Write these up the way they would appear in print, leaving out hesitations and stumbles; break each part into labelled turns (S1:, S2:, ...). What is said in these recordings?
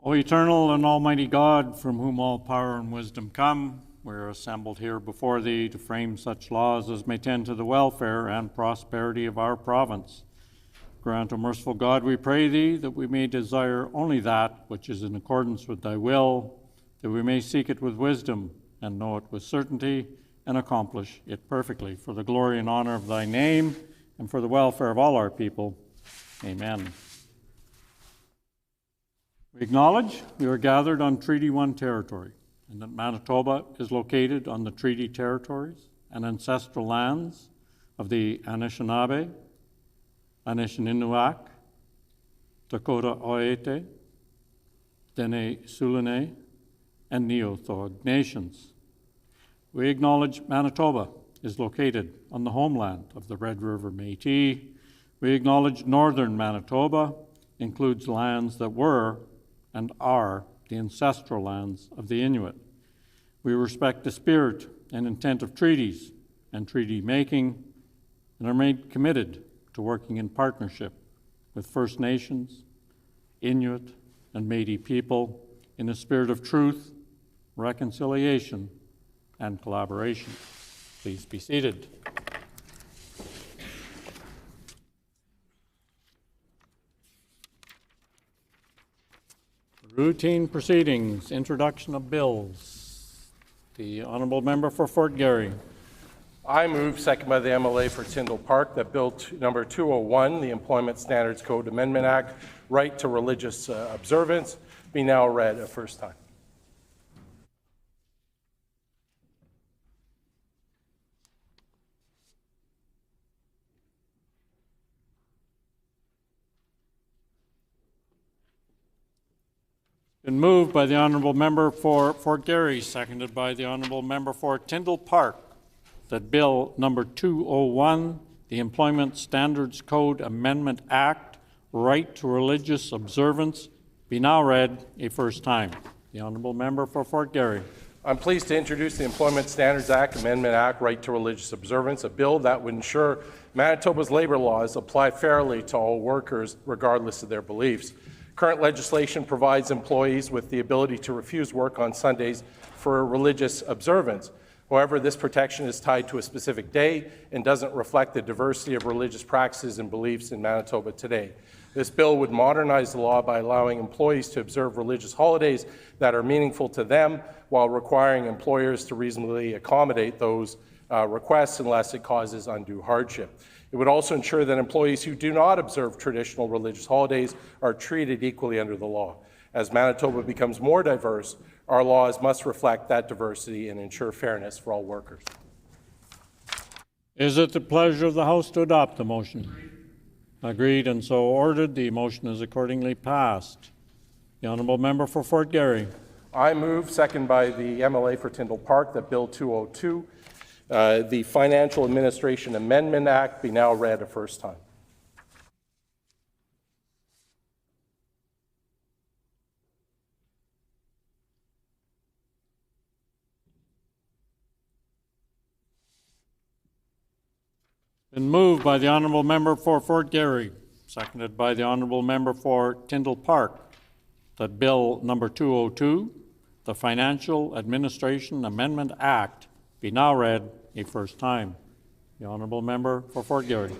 S1: O eternal and almighty God, from whom all power and wisdom come, we are assembled here before thee to frame such laws as may tend to the welfare and prosperity of our province. Grant, O merciful God, we pray thee, that we may desire only that which is in accordance with thy will, that we may seek it with wisdom and know it with certainty and accomplish it perfectly, for the glory and honor of thy name and for the welfare of all our people. Amen. We acknowledge we are gathered on Treaty 1 territory, and that Manitoba is located on the treaty territories and ancestral lands of the Anishinaabe, Anishinaabeg, Dakota Oete, Dene Sulene, and Neothog nations. We acknowledge Manitoba is located on the homeland of the Red River Métis. We acknowledge northern Manitoba includes lands that were and are the ancestral lands of the Inuit. We respect the spirit and intent of treaties and treaty making and are made committed to working in partnership with First Nations, Inuit, and Métis people in a spirit of truth, reconciliation, and collaboration. Please be seated. Routine proceedings, introduction of bills. The Honourable Member for Fort Garry.
S2: I move, second by the MLA for Tyndall Park, that Bill number 201, the Employment Standards Code Amendment Act, right to religious observance, be now read a first time.
S1: Been moved by the Honourable Member for Fort Garry, seconded by the Honourable Member for Tyndall Park, that Bill number 201, the Employment Standards Code Amendment Act, right to religious observance, be now read a first time. The Honourable Member for Fort Garry.
S2: I'm pleased to introduce the Employment Standards Act, Amendment Act, right to religious observance, a bill that would ensure Manitoba's labour laws apply fairly to all workers, regardless of their beliefs. Current legislation provides employees with the ability to refuse work on Sundays for religious observance. However, this protection is tied to a specific day and doesn't reflect the diversity of religious practices and beliefs in Manitoba today. This bill would modernize the law by allowing employees to observe religious holidays that are meaningful to them while requiring employers to reasonably accommodate those requests unless it causes undue hardship. It would also ensure that employees who do not observe traditional religious holidays are treated equally under the law. As Manitoba becomes more diverse, our laws must reflect that diversity and ensure fairness for all workers.
S1: Is it the pleasure of the House to adopt the motion? Agreed and so ordered. The motion is accordingly passed. The Honourable Member for Fort Garry.
S2: I move, second by the MLA for Tyndall Park, that Bill 202, the Financial Administration Amendment Act, be now read a first time.
S1: Been moved by the Honourable Member for Fort Garry, seconded by the Honourable Member for Tyndall Park, that Bill number 202, the Financial Administration Amendment Act, be now read a first time. The Honourable Member for Fort Garry.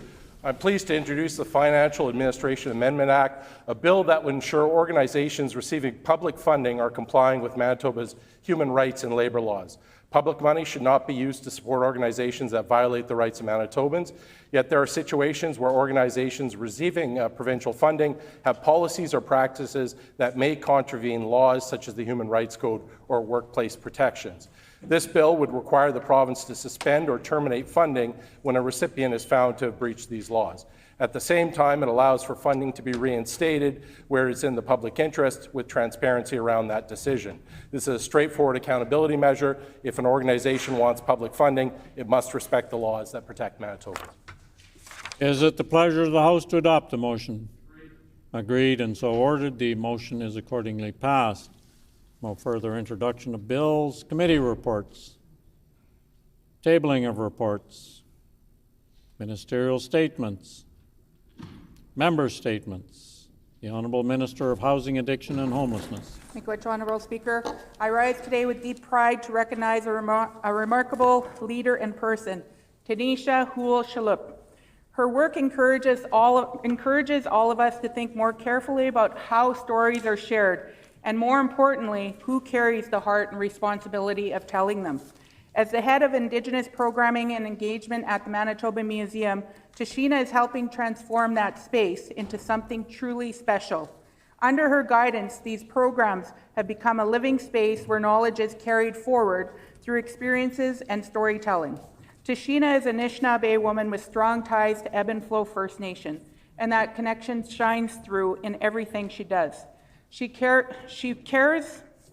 S2: I'm pleased to introduce the Financial Administration Amendment Act, a bill that would ensure organizations receiving public funding are complying with Manitoba's human rights and labour laws. Public money should not be used to support organizations that violate the rights of Manitobans, yet there are situations where organizations receiving provincial funding have policies or practices that may contravene laws such as the Human Rights Code or workplace protections. This bill would require the province to suspend or terminate funding when a recipient is found to have breached these laws. At the same time, it allows for funding to be reinstated where it's in the public interest with transparency around that decision. This is a straightforward accountability measure. If an organization wants public funding, it must respect the laws that protect Manitobans.
S1: Is it the pleasure of the House to adopt the motion? Agreed and so ordered. The motion is accordingly passed. No further introduction of bills. Committee reports. Tabling of reports. Ministerial statements. Member statements. The Honourable Minister of Housing, Addiction and Homelessness.
S3: Thank you, Honourable Speaker. I rise today with deep pride to recognize a remarkable leader and person, Tanisha Houle-Shalhoub. Her work encourages all of us to think more carefully about how stories are shared, and more importantly, who carries the heart and responsibility of telling them. As the head of Indigenous Programming and Engagement at the Manitoba Museum, Tashina is helping transform that space into something truly special. Under her guidance, these programs have become a living space where knowledge is carried forward through experiences and storytelling. Tashina is a Anishinaabe woman with strong ties to Ebb and Flow First Nation, and that connection shines through in everything she does.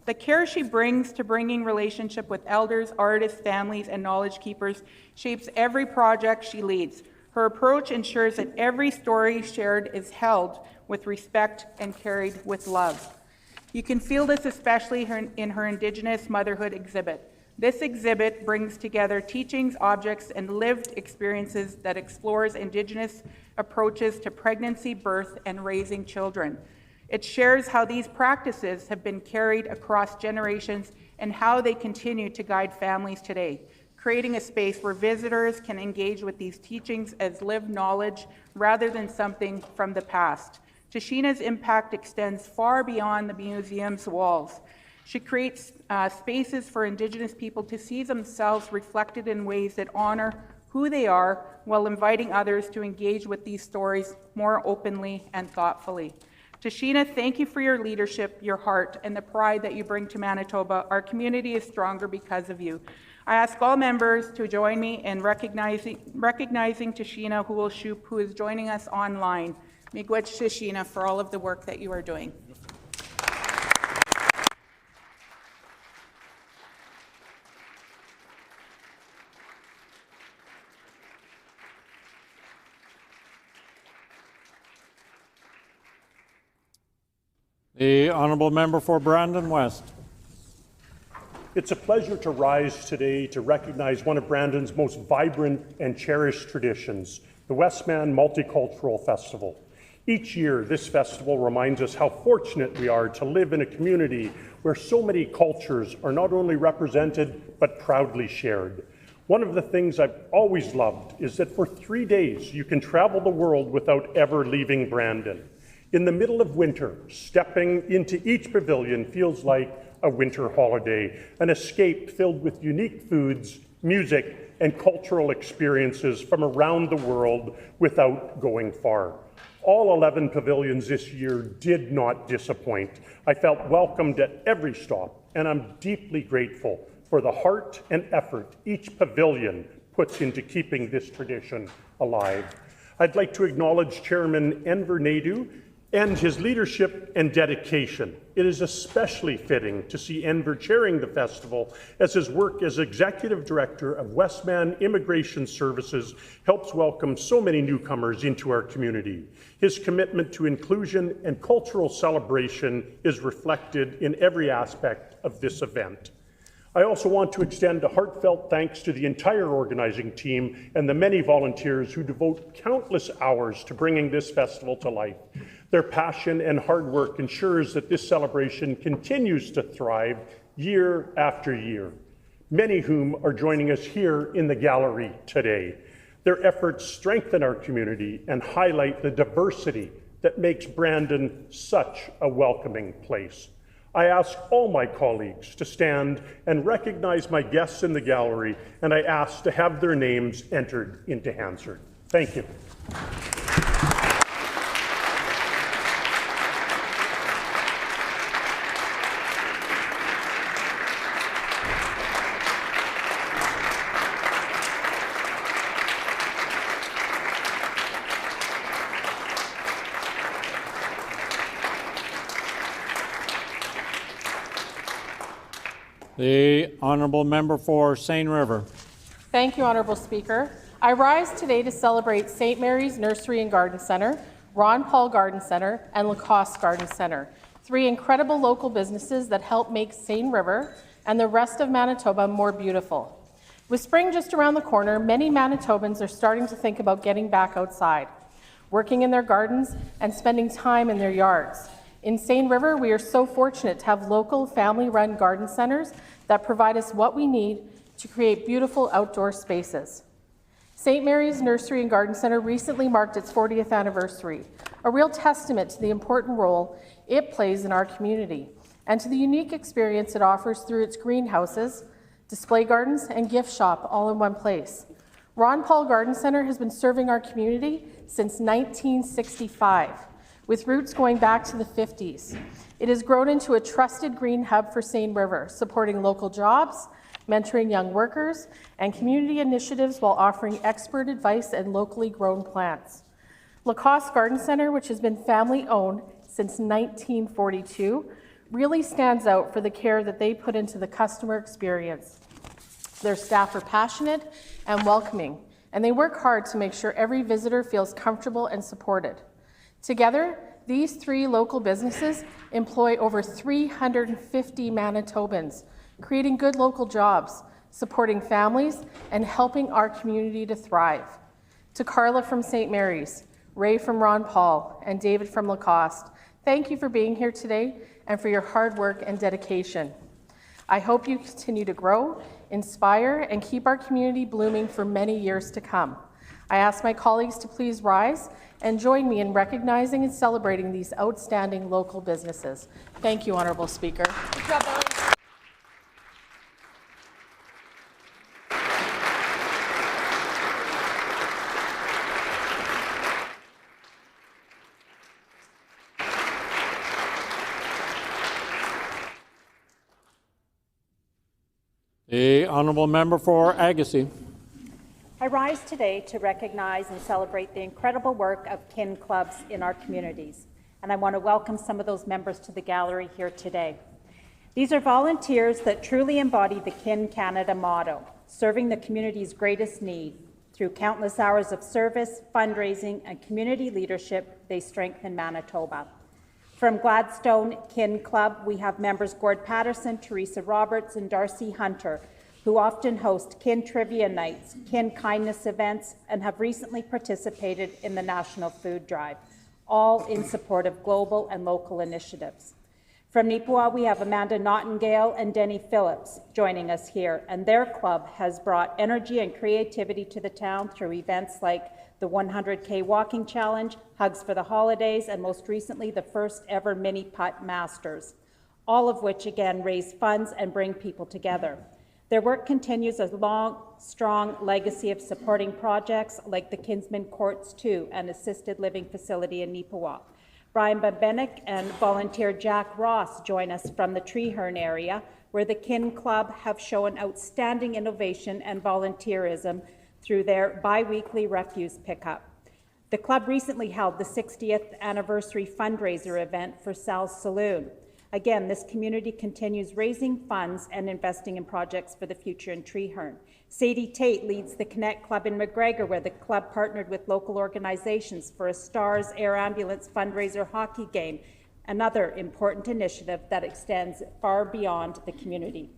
S3: The care she brings to bringing relationship with elders, artists, families, and knowledge keepers shapes every project she leads. Her approach ensures that every story shared is held with respect and carried with love. You can feel this especially in her Indigenous Motherhood exhibit. This exhibit brings together teachings, objects, and lived experiences that explores Indigenous approaches to pregnancy, birth, and raising children. It shares how these practices have been carried across generations and how they continue to guide families today, creating a space where visitors can engage with these teachings as lived knowledge rather than something from the past. Tashina's impact extends far beyond the museum's walls. She creates spaces for Indigenous people to see themselves reflected in ways that honor who they are while inviting others to engage with these stories more openly and thoughtfully. Tashina, thank you for your leadership, your heart, and the pride that you bring to Manitoba. Our community is stronger because of you. I ask all members to join me in recognizing Tashina Houle-Shalhoub, who is joining us online. Miigwech Tashina for all of the work that you are doing.
S1: The Honourable Member for Brandon West.
S4: It's a pleasure to rise today to recognize one of Brandon's most vibrant and cherished traditions, the Westman Multicultural Festival. Each year, this festival reminds us how fortunate we are to live in a community where so many cultures are not only represented, but proudly shared. One of the things I've always loved is that for 3 days, you can travel the world without ever leaving Brandon. In the middle of winter, stepping into each pavilion feels like a winter holiday, an escape filled with unique foods, music, and cultural experiences from around the world without going far. All 11 pavilions this year did not disappoint. I felt welcomed at every stop, and I'm deeply grateful for the heart and effort each pavilion puts into keeping this tradition alive. I'd like to acknowledge Chairman Enver Naidu and his leadership and dedication. It is especially fitting to see Enver chairing the festival, as his work as Executive Director of Westman Immigration Services helps welcome so many newcomers into our community. His commitment to inclusion and cultural celebration is reflected in every aspect of this event. I also want to extend a heartfelt thanks to the entire organizing team and the many volunteers who devote countless hours to bringing this festival to life. Their passion and hard work ensures that this celebration continues to thrive year after year, many whom are joining us here in the gallery today. Their efforts strengthen our community and highlight the diversity that makes Brandon such a welcoming place. I ask all my colleagues to stand and recognize my guests in the gallery, and I ask to have their names entered into Hansard. Thank you.
S1: The Honourable Member for Seine River.
S5: Thank you, Honourable Speaker. I rise today to celebrate St. Mary's Nursery and Garden Centre, Ron Paul Garden Centre, and Lacoste Garden Centre, 3 incredible local businesses that help make Seine River and the rest of Manitoba more beautiful. With spring just around the corner, many Manitobans are starting to think about getting back outside. working in their gardens and spending time in their yards. In Seine River, we are so fortunate to have local family-run garden centers that provide us what we need to create beautiful outdoor spaces. St. Mary's Nursery and Garden Centre recently marked its 40th anniversary, a real testament to the important role it plays in our community and to the unique experience it offers through its greenhouses, display gardens, and gift shop all in one place. Ron Paul Garden Centre has been serving our community since 1965, with roots going back to the 50s. It has grown into a trusted green hub for Seine River, supporting local jobs, mentoring young workers, and community initiatives while offering expert advice and locally grown plants. Lacoste Garden Centre, which has been family-owned since 1942, really stands out for the care that they put into the customer experience. Their staff are passionate and welcoming, and they work hard to make sure every visitor feels comfortable and supported. Together, these three local businesses employ over 350 Manitobans, creating good local jobs, supporting families, and helping our community to thrive. To Carla from St. Mary's, Ray from Ron Paul, and David from Lacoste, thank you for being here today and for your hard work and dedication. I hope you continue to grow, inspire, and keep our community blooming for many years to come. I ask my colleagues to please rise and join me in recognizing and celebrating these outstanding local businesses. Thank you, Honourable Speaker.
S3: Good job, Ellie.
S1: The honourable member for Agassiz.
S6: I rise today to recognize and celebrate the incredible work of kin clubs in our communities, and I want to welcome some of those members to the gallery here today. These are volunteers that truly embody the Kin Canada motto, serving the community's greatest need. Through countless hours of service, fundraising, and community leadership, they strengthen Manitoba. From Gladstone Kin Club, we have members Gord Patterson, Teresa Roberts, and Darcy Hunter, who often host kin trivia nights, kin kindness events, and have recently participated in the National Food Drive, all in support of global and local initiatives. From Neepawa, we have Amanda Nottingale and Denny Phillips joining us here, and their club has brought energy and creativity to the town through events like the 100K Walking Challenge, Hugs for the Holidays, and most recently, the first ever Mini Putt Masters, all of which again raise funds and bring people together. Their work continues a long, strong legacy of supporting projects like the Kinsman Courts 2, an assisted living facility in Neepawa. Brian Babenik and volunteer Jack Ross join us from the Treeherne area, where the Kin Club have shown outstanding innovation and volunteerism through their bi-weekly refuse pickup. The club recently held the 60th anniversary fundraiser event for Sal's Saloon. Again, this community continues raising funds and investing in projects for the future in Treeherne. Sadie Tate leads the Connect Club in McGregor, where the club partnered with local organizations for a Stars Air Ambulance fundraiser hockey game, another important initiative that extends far beyond the community.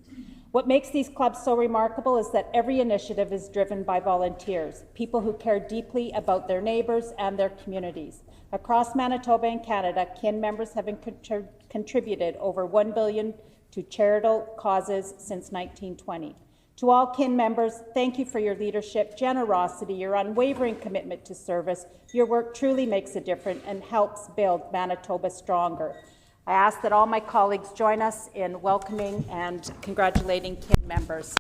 S6: What makes these clubs so remarkable is that every initiative is driven by volunteers, people who care deeply about their neighbours and their communities. Across Manitoba and Canada, kin members have contributed over $1 billion to charitable causes since 1920. To all kin members, thank you for your leadership, generosity, your unwavering commitment to service. Your work truly makes a difference and helps build Manitoba stronger. I ask that all my colleagues join us in welcoming and congratulating kin members.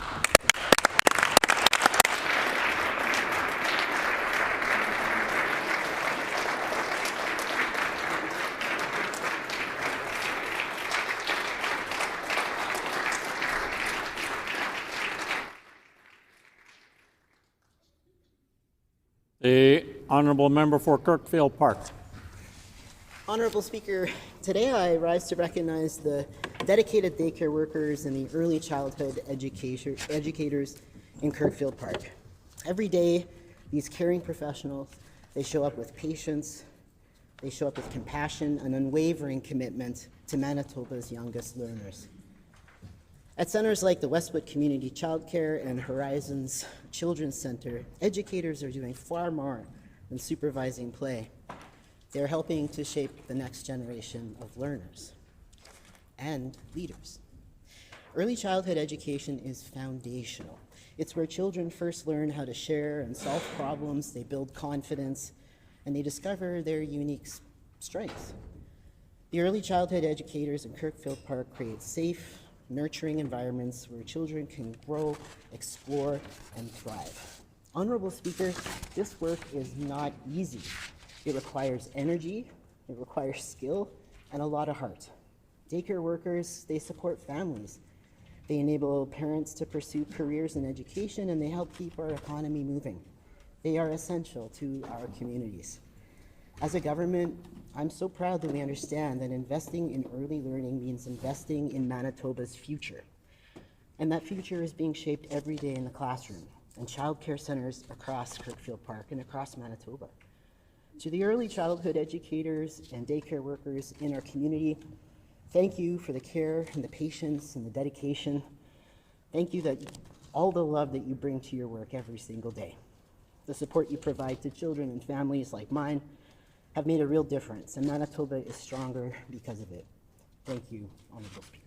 S1: The honourable member for Kirkfield Park.
S7: Honourable Speaker, today I rise to recognize the dedicated daycare workers and the early childhood educators in Kirkfield Park. Every day, these caring professionals, they show up with patience, they show up with compassion and unwavering commitment to Manitoba's youngest learners. At centres like the Westwood Community Childcare and Horizons Children's Centre, educators are doing far more and supervising play. They're helping to shape the next generation of learners and leaders. Early childhood education is foundational. It's where children first learn how to share and solve problems, they build confidence, and they discover their unique strengths. The early childhood educators in Kirkfield Park create safe, nurturing environments where children can grow, explore, and thrive. Honorable Speaker, this work is not easy. It requires energy, it requires skill, and a lot of heart. Daycare workers, they support families. They enable parents to pursue careers in education, and they help keep our economy moving. They are essential to our communities. As a government, I'm so proud that we understand that investing in early learning means investing in Manitoba's future. And that future is being shaped every day in the classroom and childcare centers across Kirkfield Park and across Manitoba. To the early childhood educators and daycare workers in our community, thank you for the care and the patience and the dedication. Thank you that all the love that you bring to your work every single day. The support you provide to children and families like mine have made a real difference, and Manitoba is stronger because of it. Thank you, Honourable Speaker.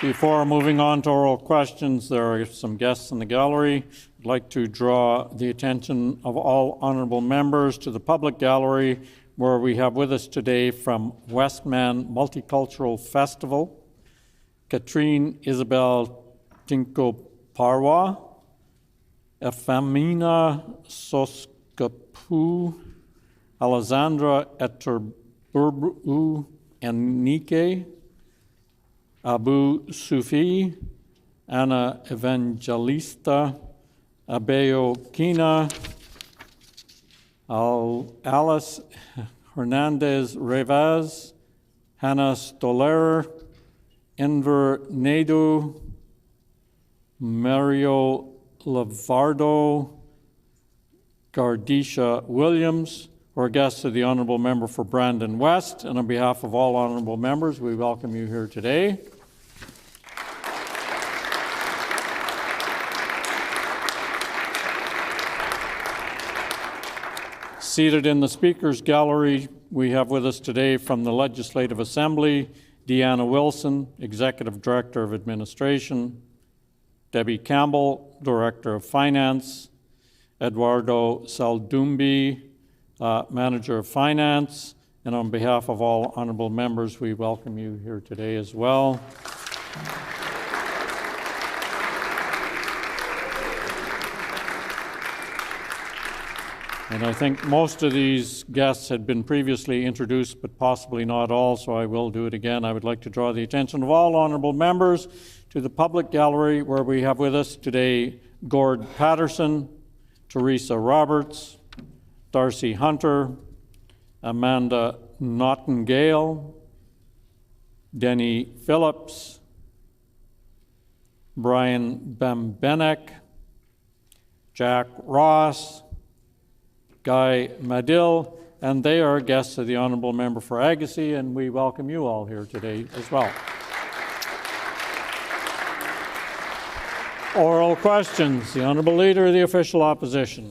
S1: Before moving on to oral questions, there are some guests in the gallery. I'd like to draw the attention of all honorable members to the public gallery, where we have with us today from Westman Multicultural Festival, Katrine Isabel Tinko Parwa, Efamina Soskapu, Alessandra Eterburbu Enike, Abu Sufi, Anna Evangelista, Abeo Kina, Alice Hernandez Revaz, Hannah Stoller, Enver Nadu, Mario Lavardo, Gardisha Williams, who are guests of the Honourable Member for Brandon West. And on behalf of all honourable members, we welcome you here today. Seated in the Speaker's Gallery, we have with us today from the Legislative Assembly, Deanna Wilson, Executive Director of Administration, Debbie Campbell, Director of Finance, Eduardo Saldumbi, Manager of Finance, and on behalf of all honourable members, we welcome you here today as well. And I think most of these guests had been previously introduced, but possibly not all, so I will do it again. I would like to draw the attention of all honourable members to the public gallery, where we have with us today Gord Patterson, Teresa Roberts, Darcy Hunter, Amanda Nottingale, Denny Phillips, Brian Bambenek, Jack Ross, Guy Madill, and they are guests of the Honourable Member for Agassiz, and we welcome you all here today as well. Oral questions. The Honourable Leader of the Official Opposition.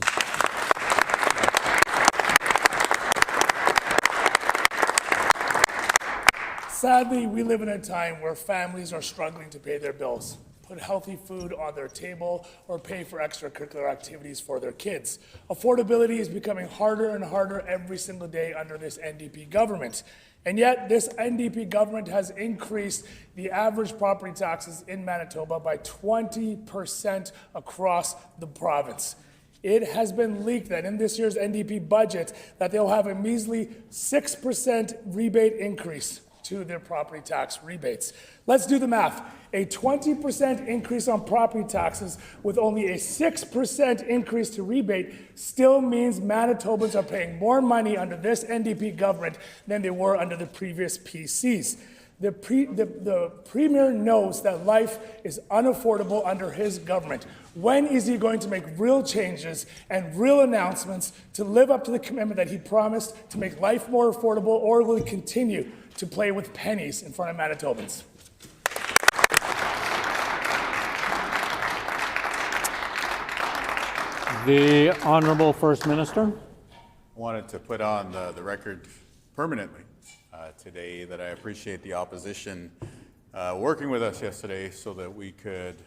S8: Sadly, we live in a time where families are struggling to pay their bills, put healthy food on their table, or pay for extracurricular activities for their kids. Affordability is becoming harder and harder every single day under this NDP government. And yet, this NDP government has increased the average property taxes in Manitoba by 20% across the province. It has been leaked that in this year's NDP budget that they'll have a measly 6% rebate increase to their property tax rebates. Let's do the math. A 20% increase on property taxes with only a 6% increase to rebate still means Manitobans are paying more money under this NDP government than they were under the previous PCs. The Premier knows that life is unaffordable under his government. When is he going to make real changes and real announcements to live up to the commitment that he promised to make life more affordable, or will he continue to play with pennies in front of Manitobans?
S1: The Honourable First Minister.
S9: Wanted to put on the record permanently today that I appreciate the opposition working with us yesterday so that we could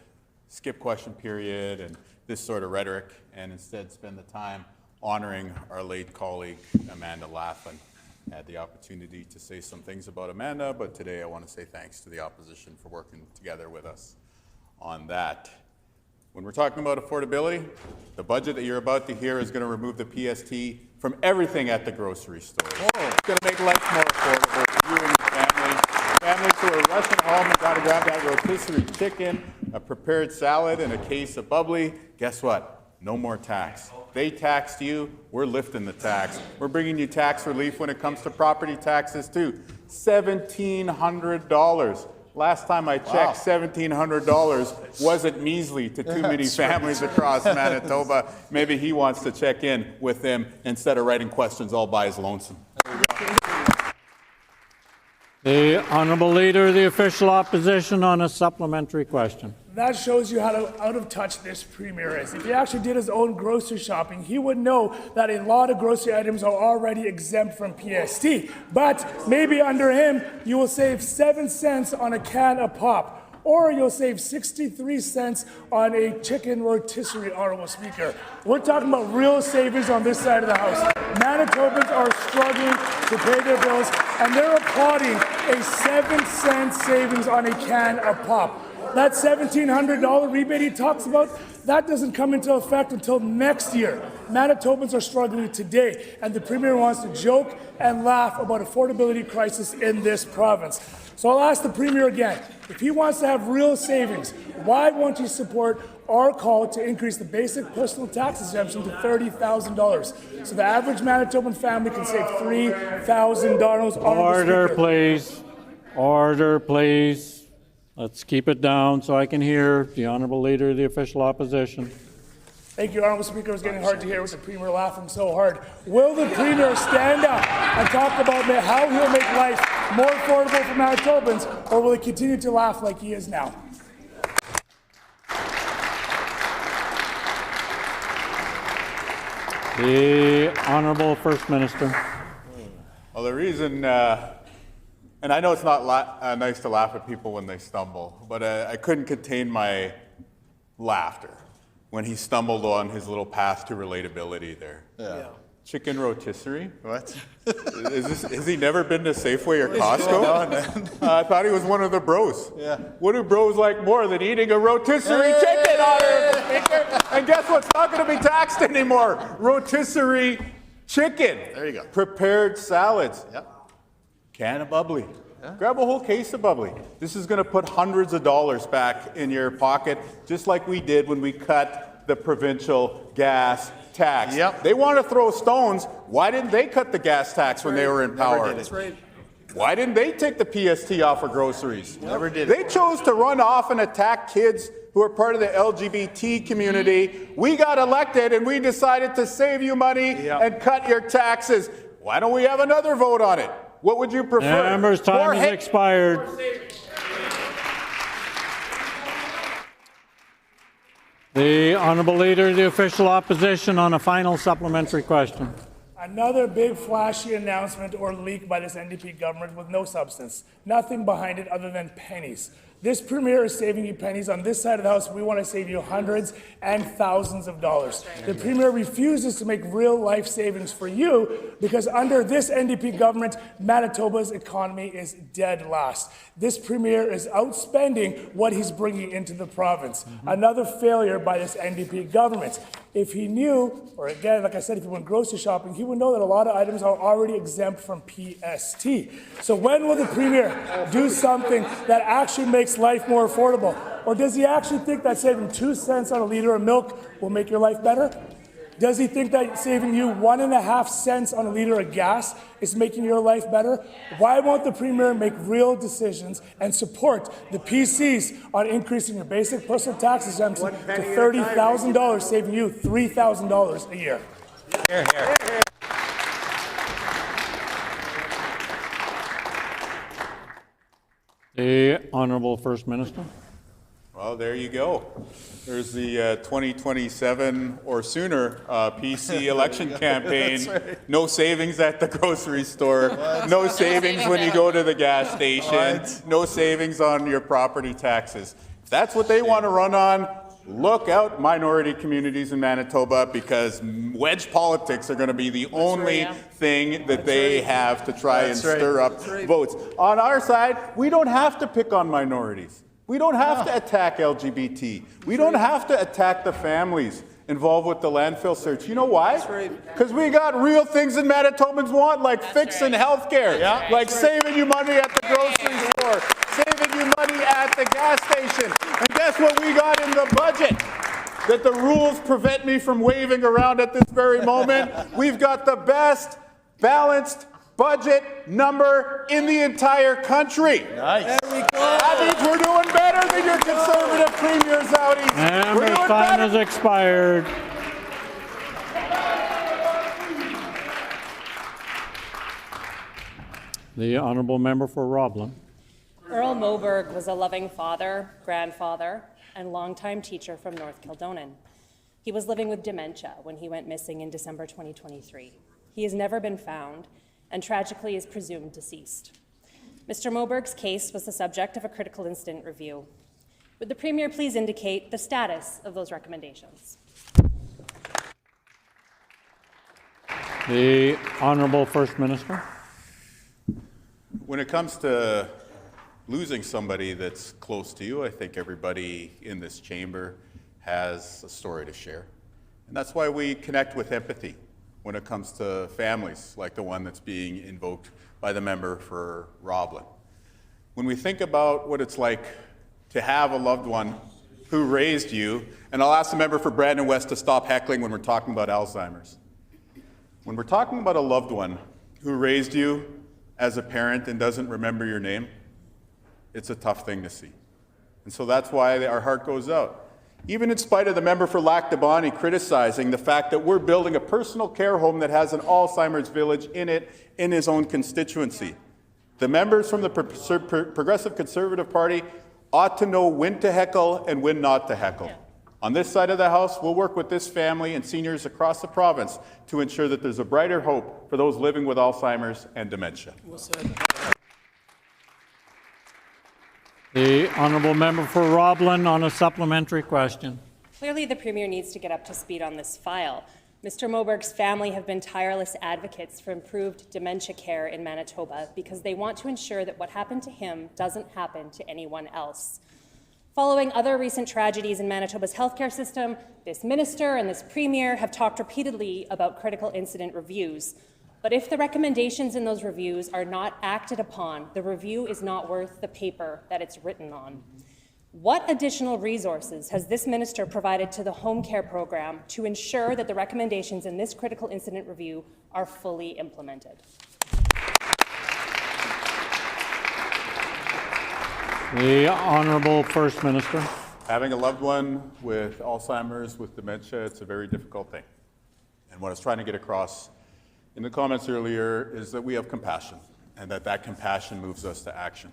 S9: skip question period and this sort of rhetoric and instead spend the time honoring our late colleague Amanda Laughlin. I had the opportunity to say some things about Amanda, but today I want to say thanks to the opposition for working together with us on that. When we're talking about affordability, the budget that you're about to hear is going to remove the PST from everything at the grocery store. It's going to make life more affordable for you and your family. Families who are rushing home and got to grab that rotisserie chicken, a prepared salad, and a case of bubbly. Guess what? No more tax. They taxed you, we're lifting the tax. We're bringing you tax relief when it comes to property taxes too. $1,700. Last time I checked, $1,700 wasn't measly to too many families across Manitoba. Maybe he wants to check in with them instead of writing questions all by his lonesome.
S1: The Honourable Leader of the Official Opposition on a supplementary question.
S8: That shows you how out of touch this Premier is. If he actually did his own grocery shopping, he would know that a lot of grocery items are already exempt from PST. But maybe under him, you will save 7 cents on a can of pop. Or you'll save 63 cents on a chicken rotisserie, Honourable Speaker. We're talking about real savings on this side of the House. Manitobans are struggling to pay their bills, and they're applauding a 7-cent savings on a can of pop. That $1,700 rebate he talks about, that doesn't come into effect until next year. Manitobans are struggling today, and the Premier wants to joke and laugh about affordability crisis in this province. So I'll ask the Premier again, if he wants to have real savings, why won't he support our call to increase the basic personal tax exemption to $30,000 so the average Manitoban family can save $3,000?
S1: Order, please. Order, please. Let's keep it down so I can hear the Honourable Leader of the Official Opposition.
S8: Thank you, Honourable Speaker. It was getting hard to hear with the Premier laughing so hard. Will the Premier stand up and talk about how he'll make life more affordable for Manitobans, or will he continue to laugh like he is now?
S1: The Honourable First Minister.
S9: Well, the reason, and I know it's not nice to laugh at people when they stumble, but I couldn't contain my laughter when he stumbled on his little path to relatability there. Yeah. Chicken rotisserie? What? Has he never been to Safeway or Costco? I thought he was one of the bros. Yeah. What do bros like more than eating a rotisserie chicken, Honourable Speaker? And guess what's not going to be taxed anymore? Rotisserie chicken. There you go. Prepared salads. Yep. Can of bubbly. Yeah. Grab a whole case of bubbly. This is going to put hundreds of dollars back in your pocket, just like we did when we cut the provincial gas tax. Yep. They want to throw stones. Why didn't they cut the gas tax when they were in power? That's right. Why didn't they take the PST off of groceries? Never did. They chose to run off and attack kids who are part of the LGBT community. We got elected and we decided to save you money and cut your taxes. Why don't we have another vote on it? What would you prefer?
S1: Members' time has expired. The Honourable Leader of the Official Opposition on a final supplementary question.
S8: Another big flashy announcement or leak by this NDP government with no substance. Nothing behind it other than pennies. This Premier is saving you pennies. On this side of the House, we want to save you hundreds and thousands of dollars. The Premier refuses to make real life savings for you because under this NDP government, Manitoba's economy is dead last. This Premier is outspending what he's bringing into the province. Another failure by this NDP government. If he knew, or again, like I said, if he went grocery shopping, he would know that a lot of items are already exempt from PST. So when will the Premier do something that actually makes life more affordable? Or does he actually think that saving 2 cents on a liter of milk will make your life better? Does he think that saving you 1.5 cents on a liter of gas is making your life better? Why won't the Premier make real decisions and support the PCs on increasing your basic personal tax exemption to $30,000, saving you $3,000 a year?
S9: Here, here.
S1: The Honourable First Minister.
S9: Well, Oh, there you go. There's the 2027 or sooner PC election campaign. Right. No savings at the grocery store. No savings when you go to the gas station. No savings on your property taxes. If that's what they want to run on, look out, minority communities in Manitoba, because wedge politics are going to be the only thing that they have to try and stir up votes. On our side, we don't have to pick on minorities. We don't have to attack LGBT. We don't have to attack the families involved with the landfill search. You know why? Because we got real things that Manitobans want, like fixing healthcare, like saving you money at the grocery store, saving you money at the gas station. And guess what we got in the budget that the rules prevent me from waving around at this very moment? We've got the best balanced budget number in the entire country. Nice. There we go. That means we're doing better than your conservative premiers out east.
S1: And the time has expired. The honourable member for Roblin.
S10: Earl Moberg was a loving father, grandfather, and longtime teacher from North Kildonan. He was living with dementia when he went missing in December 2023. He has never been found and tragically is presumed deceased. Mr. Moberg's case was the subject of a critical incident review. Would the Premier please indicate the status of those recommendations?
S1: The Honourable First Minister.
S9: When it comes to losing somebody that's close to you, I think everybody in this chamber has a story to share. And that's why we connect with empathy when it comes to families like the one that's being invoked by the member for Roblin. When we think about what it's like to have a loved one who raised you, and I'll ask the member for Brandon West to stop heckling when we're talking about Alzheimer's. When we're talking about a loved one who raised you as a parent and doesn't remember your name, it's a tough thing to see. And so that's why our heart goes out. Even in spite of the member for Lac de Bonnie criticizing the fact that we're building a personal care home that has an Alzheimer's village in it in his own constituency. The members from the Progressive Conservative Party ought to know when to heckle and when not to heckle. On this side of the House, we'll work with this family and seniors across the province to ensure that there's a brighter hope for those living with Alzheimer's and dementia.
S1: The honourable member for Roblin on a supplementary question.
S10: Clearly, the Premier needs to get up to speed on this file. Mr. Moberg's family have been tireless advocates for improved dementia care in Manitoba because they want to ensure that what happened to him doesn't happen to anyone else. Following other recent tragedies in Manitoba's healthcare system, this minister and this Premier have talked repeatedly about critical incident reviews. But if the recommendations in those reviews are not acted upon, the review is not worth the paper that it's written on. What additional resources has this minister provided to the home care program to ensure that the recommendations in this critical incident review are fully implemented?
S1: The Honourable First Minister.
S9: Having a loved one with Alzheimer's, with dementia, it's a very difficult thing. And what I was trying to get across in the comments earlier is that we have compassion, and that compassion moves us to action.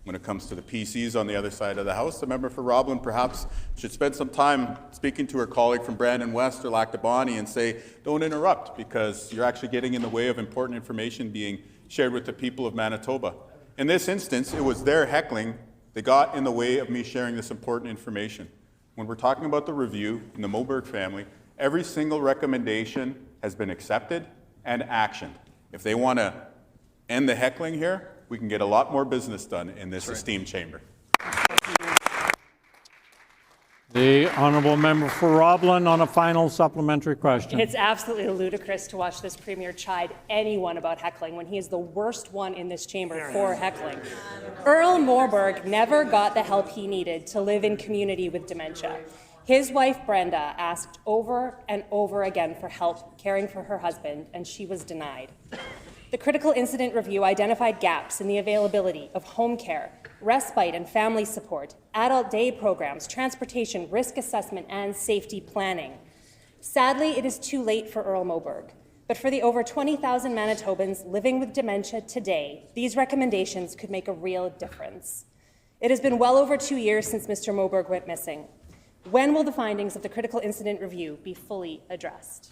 S9: When it comes to the PCs on the other side of the House, the member for Roblin perhaps should spend some time speaking to her colleague from Brandon West or Lac de Bonnie and say, don't interrupt, because you're actually getting in the way of important information being shared with the people of Manitoba. In this instance, it was their heckling that got in the way of me sharing this important information. When we're talking about the review in the Moberg family, every single recommendation has been accepted and actioned. If they want to end the heckling here, we can get a lot more business done in this esteemed chamber.
S1: The honourable member for Roblin on a final supplementary question.
S10: It's absolutely ludicrous to watch this Premier chide anyone about heckling when he is the worst one in this chamber for heckling. Earl Moberg never got the help he needed to live in community with dementia. His wife, Brenda, asked over and over again for help caring for her husband, and she was denied. The critical incident review identified gaps in the availability of home care, respite and family support, adult day programs, transportation, risk assessment, and safety planning. Sadly, it is too late for Earl Moberg, but for the over 20,000 Manitobans living with dementia today, these recommendations could make a real difference. It has been well over 2 years since Mr. Moberg went missing. When will the findings of the critical incident review be fully addressed?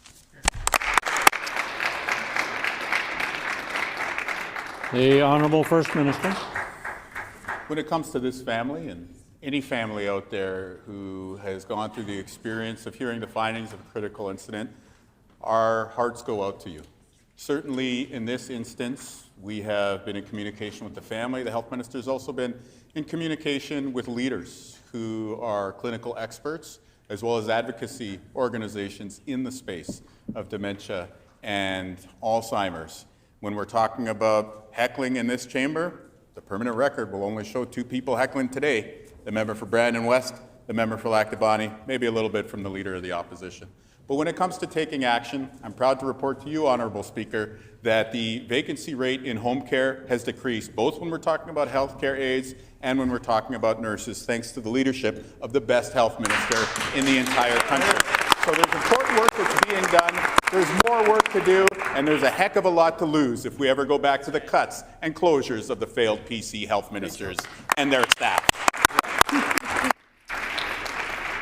S1: The Honourable First Minister.
S9: When it comes to this family and any family out there who has gone through the experience of hearing the findings of a critical incident, our hearts go out to you. Certainly in this instance, we have been in communication with the family. The Health Minister has also been in communication with leaders who are clinical experts, as well as advocacy organizations in the space of dementia and Alzheimer's. When we're talking about heckling in this chamber, the permanent record will only show 2 people heckling today, the member for Brandon West, the member for Lac du Bonnet, maybe a little bit from the Leader of the Opposition. But when it comes to taking action, I'm proud to report to you, Honourable Speaker, that the vacancy rate in home care has decreased, both when we're talking about healthcare aides and when we're talking about nurses, thanks to the leadership of the best health minister in the entire country. So there's important work that's being done, there's more work to do, and there's a heck of a lot to lose if we ever go back to the cuts and closures of the failed PC health ministers and their staff.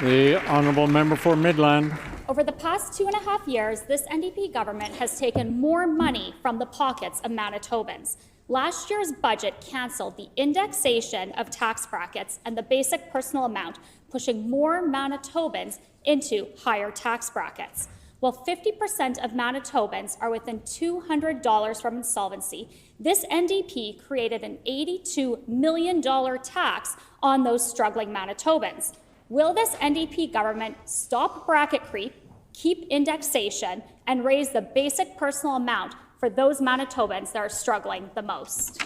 S1: The Honourable Member for Midland.
S11: Over the past 2.5 years, this NDP government has taken more money from the pockets of Manitobans. Last year's budget cancelled the indexation of tax brackets and the basic personal amount, pushing more Manitobans into higher tax brackets. While 50% of Manitobans are within $200 from insolvency, this NDP created an $82 million tax on those struggling Manitobans. Will this NDP government stop bracket creep, keep indexation, and raise the basic personal amount for those Manitobans that are struggling the most?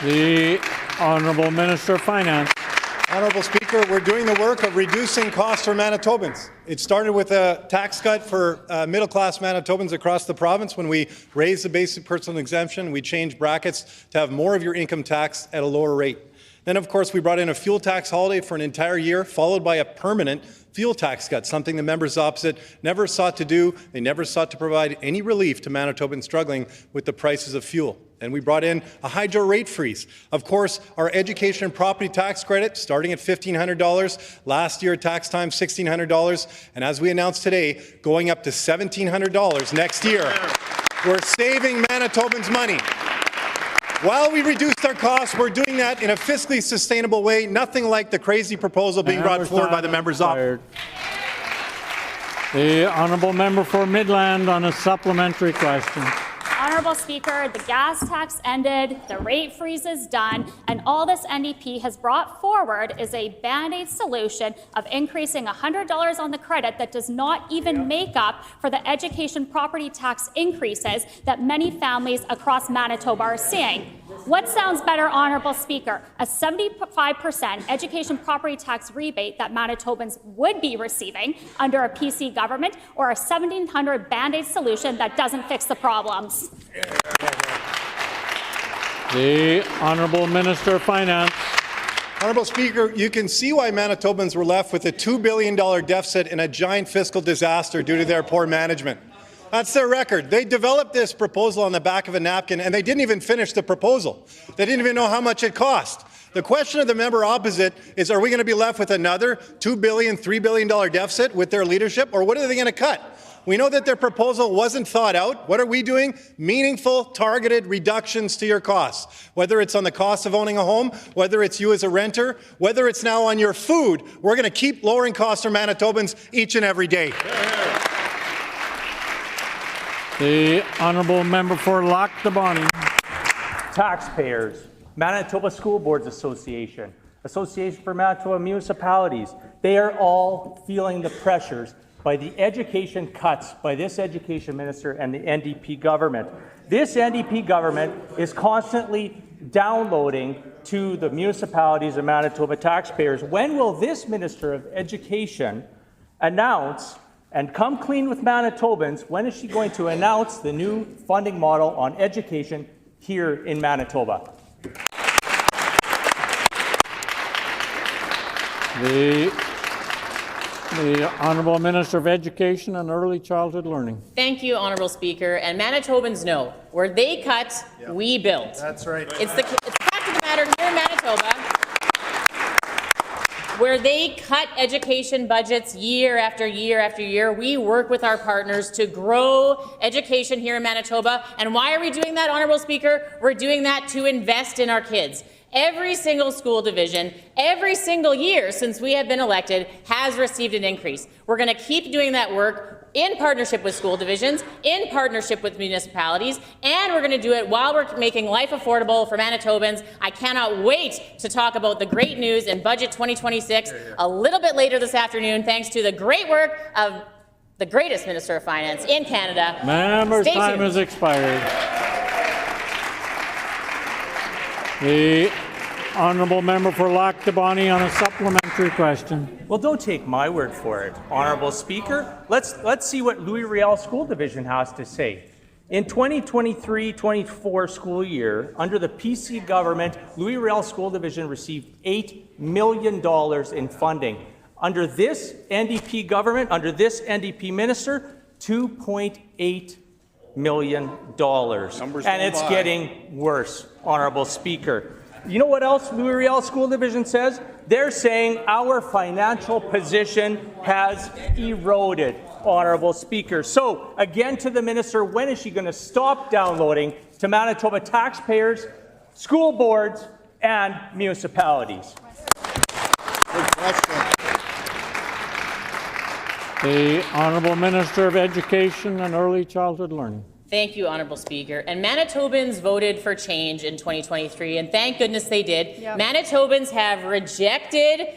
S1: The Honourable Minister of Finance.
S12: Honourable Speaker, we're doing the work of reducing costs for Manitobans. It started with a tax cut for middle-class Manitobans across the province when we raised the basic personal exemption. We changed brackets to have more of your income tax at a lower rate. Then, of course, we brought in a fuel tax holiday for an entire year, followed by a permanent fuel tax cut, something the members opposite never sought to do. They never sought to provide any relief to Manitobans struggling with the prices of fuel. And we brought in a hydro rate freeze. Of course, our education and property tax credit, starting at $1,500, last year at tax time $1,600, and as we announced today, going up to $1,700 next year. We're saving Manitobans money. While we reduced our costs, we're doing that in a fiscally sustainable way, nothing like the crazy proposal being brought forward by the members' office.
S1: The Honourable Member for Midland on a supplementary question.
S11: Honourable Speaker, the gas tax ended, the rate freeze is done, and all this NDP has brought forward is a Band-Aid solution of increasing $100 on the credit that does not even make up for the education property tax increases that many families across Manitoba are seeing. What sounds better, Honourable Speaker, a 75% education property tax rebate that Manitobans would be receiving under a PC government, or a $1,700 Band-Aid solution that doesn't fix the problems?
S1: The Honourable Minister of Finance.
S12: Honourable Speaker, you can see why Manitobans were left with a $2 billion deficit and a giant fiscal disaster due to their poor management. That's their record. They developed this proposal on the back of a napkin, and they didn't even finish the proposal. They didn't even know how much it cost. The question of the member opposite is, are we going to be left with another $2 billion, $3 billion deficit with their leadership, or what are they going to cut? We know that their proposal wasn't thought out. What are we doing? Meaningful, targeted reductions to your costs. Whether it's on the cost of owning a home, whether it's you as a renter, whether it's now on your food, we're going to keep lowering costs for Manitobans each and every day.
S1: The Honourable Member for Lac du Bonnet.
S13: Taxpayers, Manitoba School Boards Association, Association for Manitoba Municipalities, they are all feeling the pressures by the education cuts by this education minister and the NDP government. This NDP government is constantly downloading to the municipalities and Manitoba taxpayers. When will this Minister of Education announce and come clean with Manitobans? When is she going to announce the new funding model on education here in Manitoba?
S1: The Honourable Minister of Education and Early Childhood Learning.
S14: Thank you, Honourable Speaker. And Manitobans know, where they cut, we build.
S12: That's right.
S14: It's the fact of the matter here Manitoba, where they cut education budgets year after year after year. We work with our partners to grow education here in Manitoba. And why are we doing that, Honourable Speaker? We're doing that to invest in our kids. Every single school division, every single year since we have been elected, has received an increase. We're going to keep doing that work in partnership with school divisions, in partnership with municipalities, and we're going to do it while we're making life affordable for Manitobans. I cannot wait to talk about the great news in Budget 2026 a little bit later this afternoon, thanks to the great work of the greatest Minister of Finance in Canada.
S1: Member's time has expired. The honourable member for Lac du Bonny on a supplementary question.
S13: Well, don't take my word for it, Honourable Speaker. Let's see what Louis Riel School Division has to say. In 2023-24 school year, under the PC government, Louis Riel School Division received $8 million in funding. Under this NDP government, under this NDP minister, $2.8 million. And it's getting worse, Honourable Speaker. You know what else Louis Riel School Division says? They're saying our financial position has eroded, Honourable Speaker. So, again to the minister, when is she going to stop downloading to Manitoba taxpayers, school boards, and municipalities?
S7: Good question.
S1: The Honourable Minister of Education and Early Childhood Learning.
S14: Thank you, Honourable Speaker. And Manitobans voted for change in 2023, and thank goodness they did. Yep. Manitobans have rejected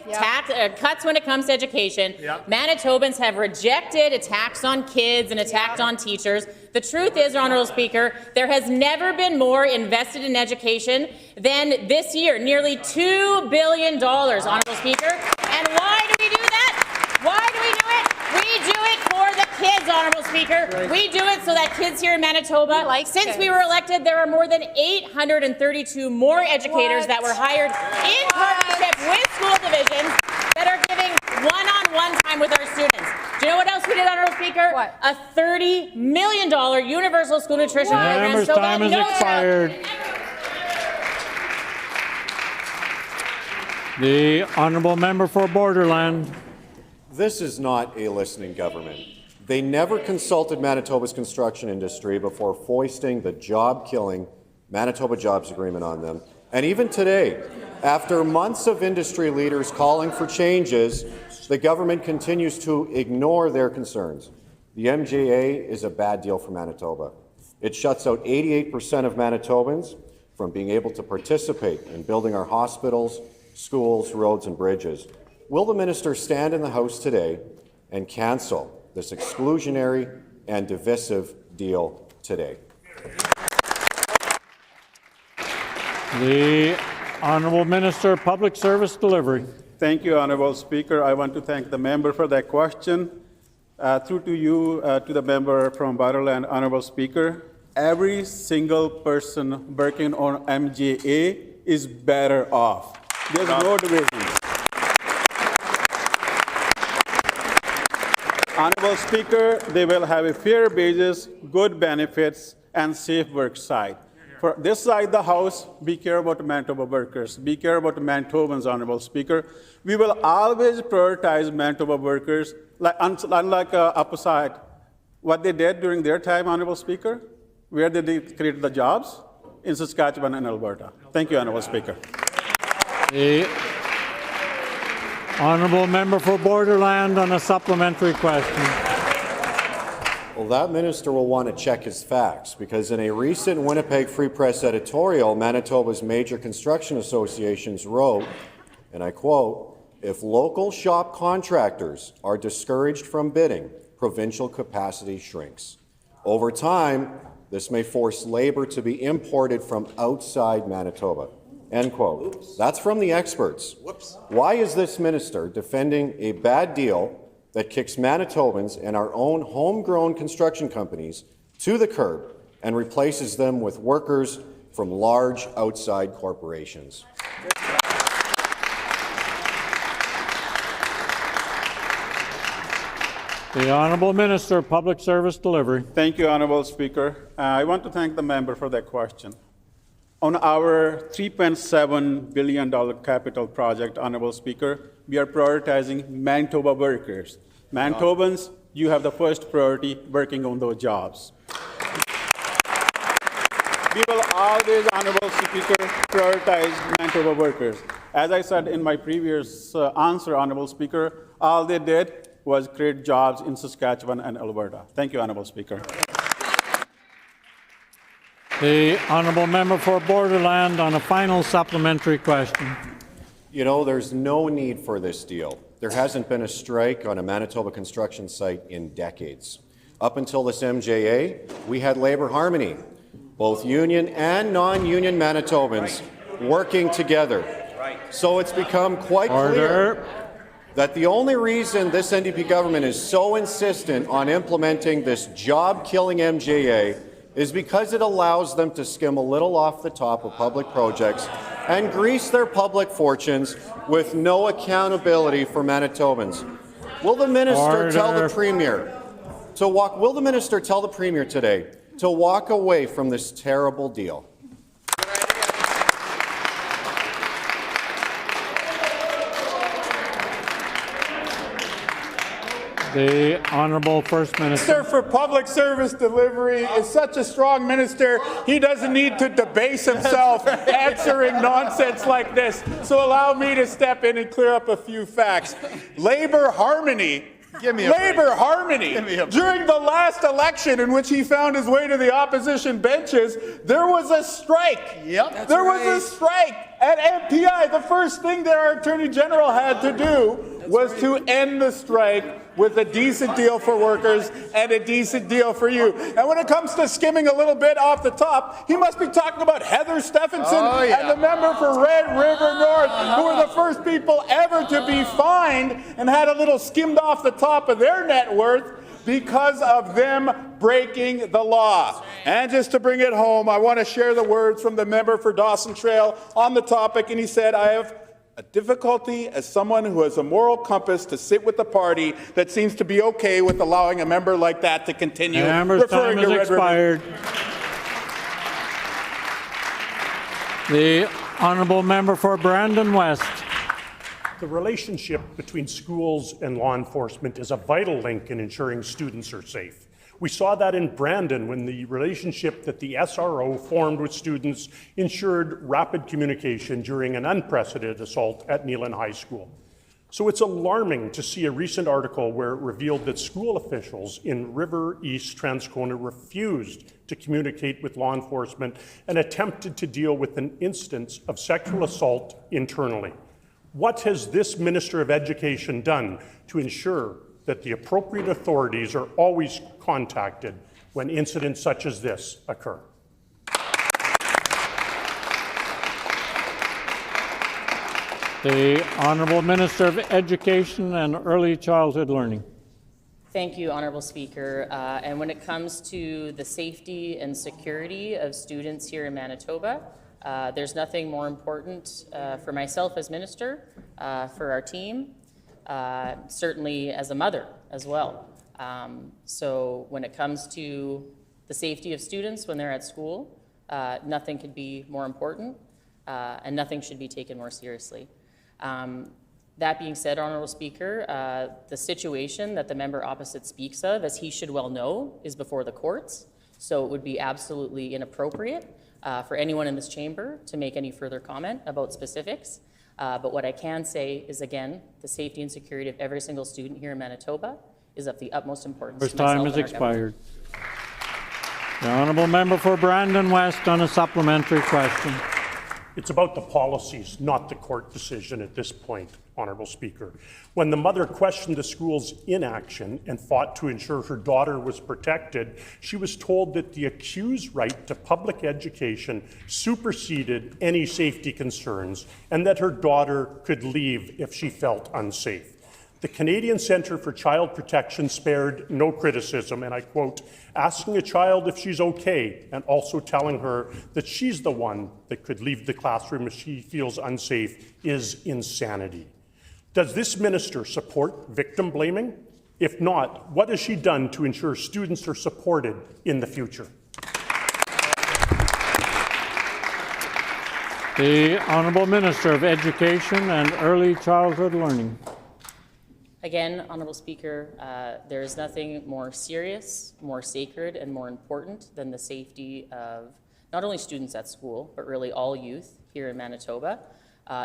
S14: cuts when it comes to education. Yep. Manitobans have rejected a tax on kids and a tax on teachers. The truth is, Honourable Speaker, there has never been more invested in education than this year, nearly $2 billion, Honourable Speaker. And why do we do that? Why do we do it? We do it for the kids, Honourable Speaker. Right. We do it so that kids here in Manitoba, since we were elected, there are more than 832 more educators that were hired in partnership with school divisions that are giving one-on-one time with our students. Do you know what else we did, Honourable Speaker? What? A $30 million universal school nutrition program.
S1: Member's time has expired. The honourable member for Borderland.
S15: This is not a listening government. They never consulted Manitoba's construction industry before foisting the job-killing Manitoba Jobs Agreement on them. And even today, after months of industry leaders calling for changes, the government continues to ignore their concerns. The MJA is a bad deal for Manitoba. It shuts out 88% of Manitobans from being able to participate in building our hospitals, schools, roads, and bridges. Will the minister stand in the House today and cancel this exclusionary and divisive deal today?
S1: The Honourable Minister of Public Service Delivery.
S16: Thank you, Honourable Speaker. I want to thank the member for that question. Through to you, to the member from Borderland, Honourable Speaker, every single person working on MJA is better off. There's no division. Honourable Speaker, they will have a fair wages, good benefits, and safe work site. For this side of the House, we care about Manitoba workers. We care about Manitobans, Honourable Speaker. We will always prioritize Manitoba workers, unlike upper side. What they did during their time, Honourable Speaker, where did they create the jobs? In Saskatchewan and Alberta. Thank you, Honourable Speaker.
S1: The honourable member for Borderland on a supplementary question.
S15: Well, that minister will want to check his facts, because in a recent Winnipeg Free Press editorial, Manitoba's major construction associations wrote, and I quote, "If local shop contractors are discouraged from bidding, provincial capacity shrinks. Over time, this may force labour to be imported from outside Manitoba." End quote. Oops. That's from the experts. Whoops. Why is this minister defending a bad deal that kicks Manitobans and our own homegrown construction companies to the curb and replaces them with workers from large outside corporations?
S1: The Honourable Minister of Public Service Delivery.
S16: Thank you, Honourable Speaker. I want to thank the member for that question. On our $3.7 billion capital project, Honorable Speaker, we are prioritizing Manitoba workers. Manitobans, you have the first priority working on those jobs. We will always, Honorable Speaker, prioritize Manitoba workers. As I said in my previous answer, Honorable Speaker, all they did was create jobs in Saskatchewan and Alberta. Thank you, Honorable Speaker.
S1: The honourable member for Borderland on a final supplementary question.
S15: You know, there's no need for this deal. There hasn't been a strike on a Manitoba construction site in decades. Up until this MJA, we had labour harmony, both union and non-union Manitobans working together. So it's become quite clear that the only reason this NDP government is so insistent on implementing this job-killing MJA is because it allows them to skim a little off the top of public projects and grease their public fortunes with no accountability for Manitobans. Will the minister tell the Premier will the minister tell the Premier today to walk away from this terrible deal?
S1: The Honourable First Minister.
S17: Minister for Public Service Delivery is such a strong minister, he doesn't need to debase himself answering nonsense like this. So allow me to step in and clear up a few facts. Labour harmony. Labour harmony. During the last election in which he found his way to the opposition benches, there was a strike. There was a strike at MPI. The first thing that our Attorney General had to do was to end the strike with a decent deal for workers and a decent deal for you. And when it comes to skimming a little bit off the top, he must be talking about Heather Stephenson and the member for Red River North, who were the first people ever to be fined and had a little skimmed off the top of their net worth because of them breaking the law. And just to bring it home, I want to share the words from the member for Dawson Trail on the topic, and he said, "I have a difficulty as someone who has a moral compass to sit with the party that seems to be okay with allowing a member like that to continue referring to Red
S1: expired. The honourable member for Brandon West.
S4: The relationship between schools and law enforcement is a vital link in ensuring students are safe. We saw that in Brandon when the relationship that the SRO formed with students ensured rapid communication during an unprecedented assault at Neelan High School. So it's alarming to see a recent article where it revealed that school officials in River East Transcona refused to communicate with law enforcement and attempted to deal with an instance of sexual assault internally. What has this Minister of Education done to ensure that the appropriate authorities are always contacted when incidents such as this occur?
S1: The Honourable Minister of Education and Early Childhood Learning.
S14: Thank you, Honourable Speaker. And when it comes to the safety and security of students here in Manitoba, there's nothing more important for myself as Minister, for our team, certainly as a mother as well. So when it comes to the safety of students when they're at school, nothing could be more important, and nothing should be taken more seriously. That being said, Honourable Speaker, the situation that the member opposite speaks of, as he should well know, is before the courts. So it would be absolutely inappropriate for anyone in this chamber to make any further comment about specifics. But what I can say is, again, the safety and security of every single student here in Manitoba is of the utmost importance.
S1: First time has expired. The honourable member for Brandon West on a supplementary question.
S4: It's about the policies, not the court decision at this point, Honourable Speaker. When the mother questioned the school's inaction and fought to ensure her daughter was protected, she was told that the accused's right to public education superseded any safety concerns and that her daughter could leave if she felt unsafe. The Canadian Centre for Child Protection spared no criticism, and I quote, asking a child if she's okay and also telling her that she's the one that could leave the classroom if she feels unsafe is insanity. Does this minister support victim blaming? If not, what has she done to ensure students are supported in the future?
S1: The Honourable Minister of Education and Early Childhood Learning.
S14: Again, Honourable Speaker, there is nothing more serious, more sacred, and more important than the safety of not only students at school, but really all youth here in Manitoba.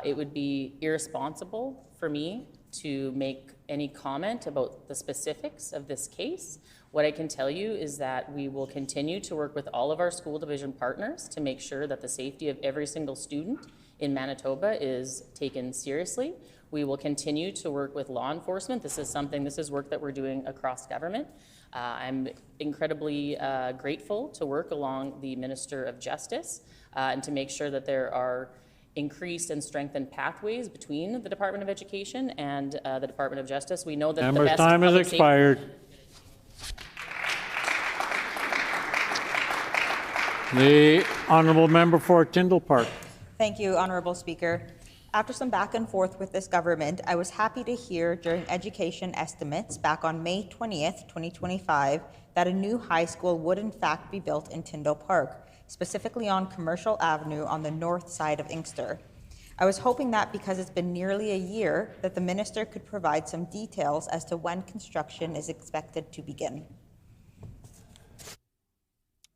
S14: It would be irresponsible for me to make any comment about the specifics of this case. What I can tell you is that we will continue to work with all of our school division partners to make sure that the safety of every single student in Manitoba is taken seriously. We will continue to work with law enforcement. This is work that we're doing across government. I'm incredibly grateful to work along the Minister of Justice and to make sure that there are increased and strengthened pathways between the Department of Education and the Department of Justice. We know that
S1: Member's
S14: the best
S1: time has
S14: public
S1: expired. The Honourable Member for Tyndall Park.
S18: Thank you, Honourable Speaker. After some back and forth with this government, I was happy to hear during education estimates back on May 20th, 2025, that a new high school would in fact be built in Tyndall Park, specifically on Commercial Avenue on the north side of Inkster. I was hoping that because it's been nearly a year, that the minister could provide some details as to when construction is expected to begin.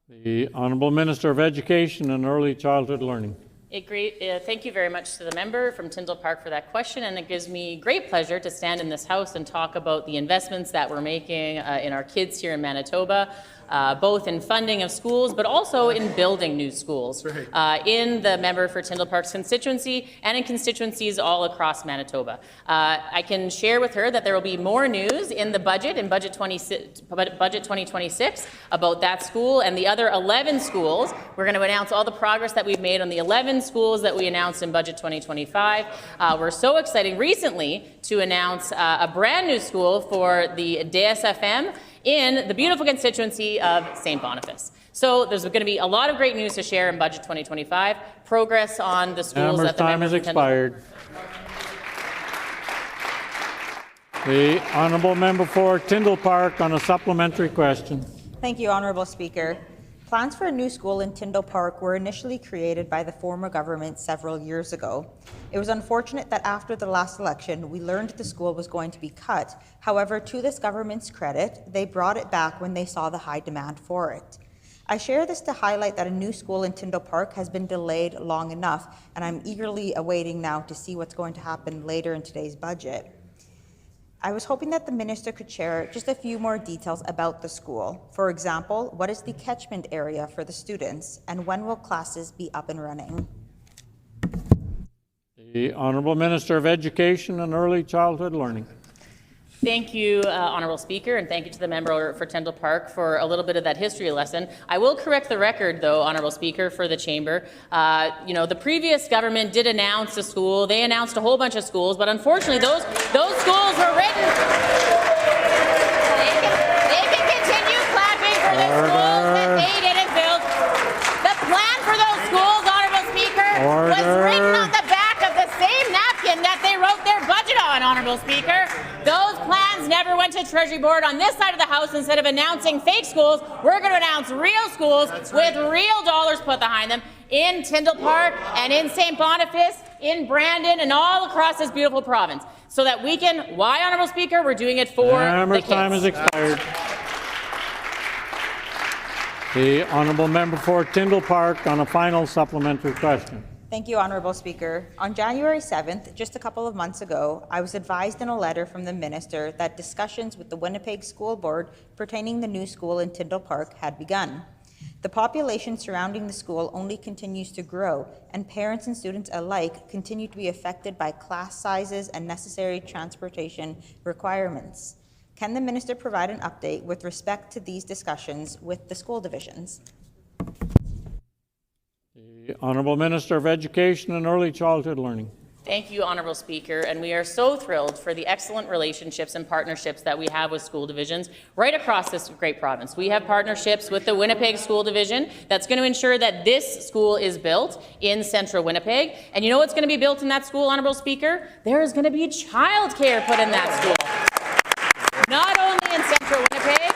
S1: The Honourable Minister of Education and Early Childhood Learning.
S14: Thank you very much to the member from Tyndall Park for that question, and it gives me great pleasure to stand in this House and talk about the investments that we're making in our kids here in Manitoba, both in funding of schools, but also in building new schools in the member for Tyndall Park's constituency and in constituencies all across Manitoba. I can share with her that there will be more news in the budget, in Budget 2026, about that school and the other 11 schools. We're going to announce all the progress that we've made on the 11 schools that we announced in Budget 2025. We're so excited recently to announce a brand new school for the DSFM in the beautiful constituency of St. Boniface. So there's going to be a lot of great news to share in Budget 2025, progress on the schools that the
S1: time has expired. The Honourable Member for Tyndall Park on a supplementary question.
S18: Thank you, Honourable Speaker. Plans for a new school in Tyndall Park were initially created by the former government several years ago. It was unfortunate that after the last election, we learned the school was going to be cut. However, to this government's credit, they brought it back when they saw the high demand for it. I share this to highlight that a new school in Tyndall Park has been delayed long enough, and I'm eagerly awaiting now to see what's going to happen later in today's budget. I was hoping that the minister could share just a few more details about the school. For example, what is the catchment area for the students, and when will classes be up and running?
S1: The Honourable Minister of Education and Early Childhood Learning.
S14: Thank you, Honourable Speaker, and thank you to the member for Tyndall Park for a little bit of that history lesson. I will correct the record, though, Honourable Speaker, for the chamber. The previous government did announce a school. They announced a whole bunch of schools, but unfortunately, those schools were written. They can continue clapping for the schools that they didn't build. The plan for those schools, Honourable Speaker, was written on the back of the same napkin that they wrote their budget on, Honourable Speaker. Those plans never went to Treasury Board on this side of the House. Instead of announcing fake schools, we're going to announce real schools with real dollars put behind them in Tyndall Park and in St. Boniface, in Brandon, and all across this beautiful province. So that we can, why, Honourable Speaker? We're doing it for the kids.
S1: Time has expired. The Honourable Member for Tyndall Park on a final supplementary question.
S18: Thank you, Honourable Speaker. On January 7th, just a couple of months ago, I was advised in a letter from the minister that discussions with the Winnipeg School Board pertaining the new school in Tyndall Park had begun. The population surrounding the school only continues to grow, and parents and students alike continue to be affected by class sizes and necessary transportation requirements. Can the minister provide an update with respect to these discussions with the school divisions?
S1: The Honourable Minister of Education and Early Childhood Learning.
S14: Thank you, Honourable Speaker, and we are so thrilled for the excellent relationships and partnerships that we have with school divisions right across this great province. We have partnerships with the Winnipeg School Division that's going to ensure that this school is built in central Winnipeg. And you know what's going to be built in that school, Honourable Speaker? There is going to be childcare put in that school. Not only in central Winnipeg,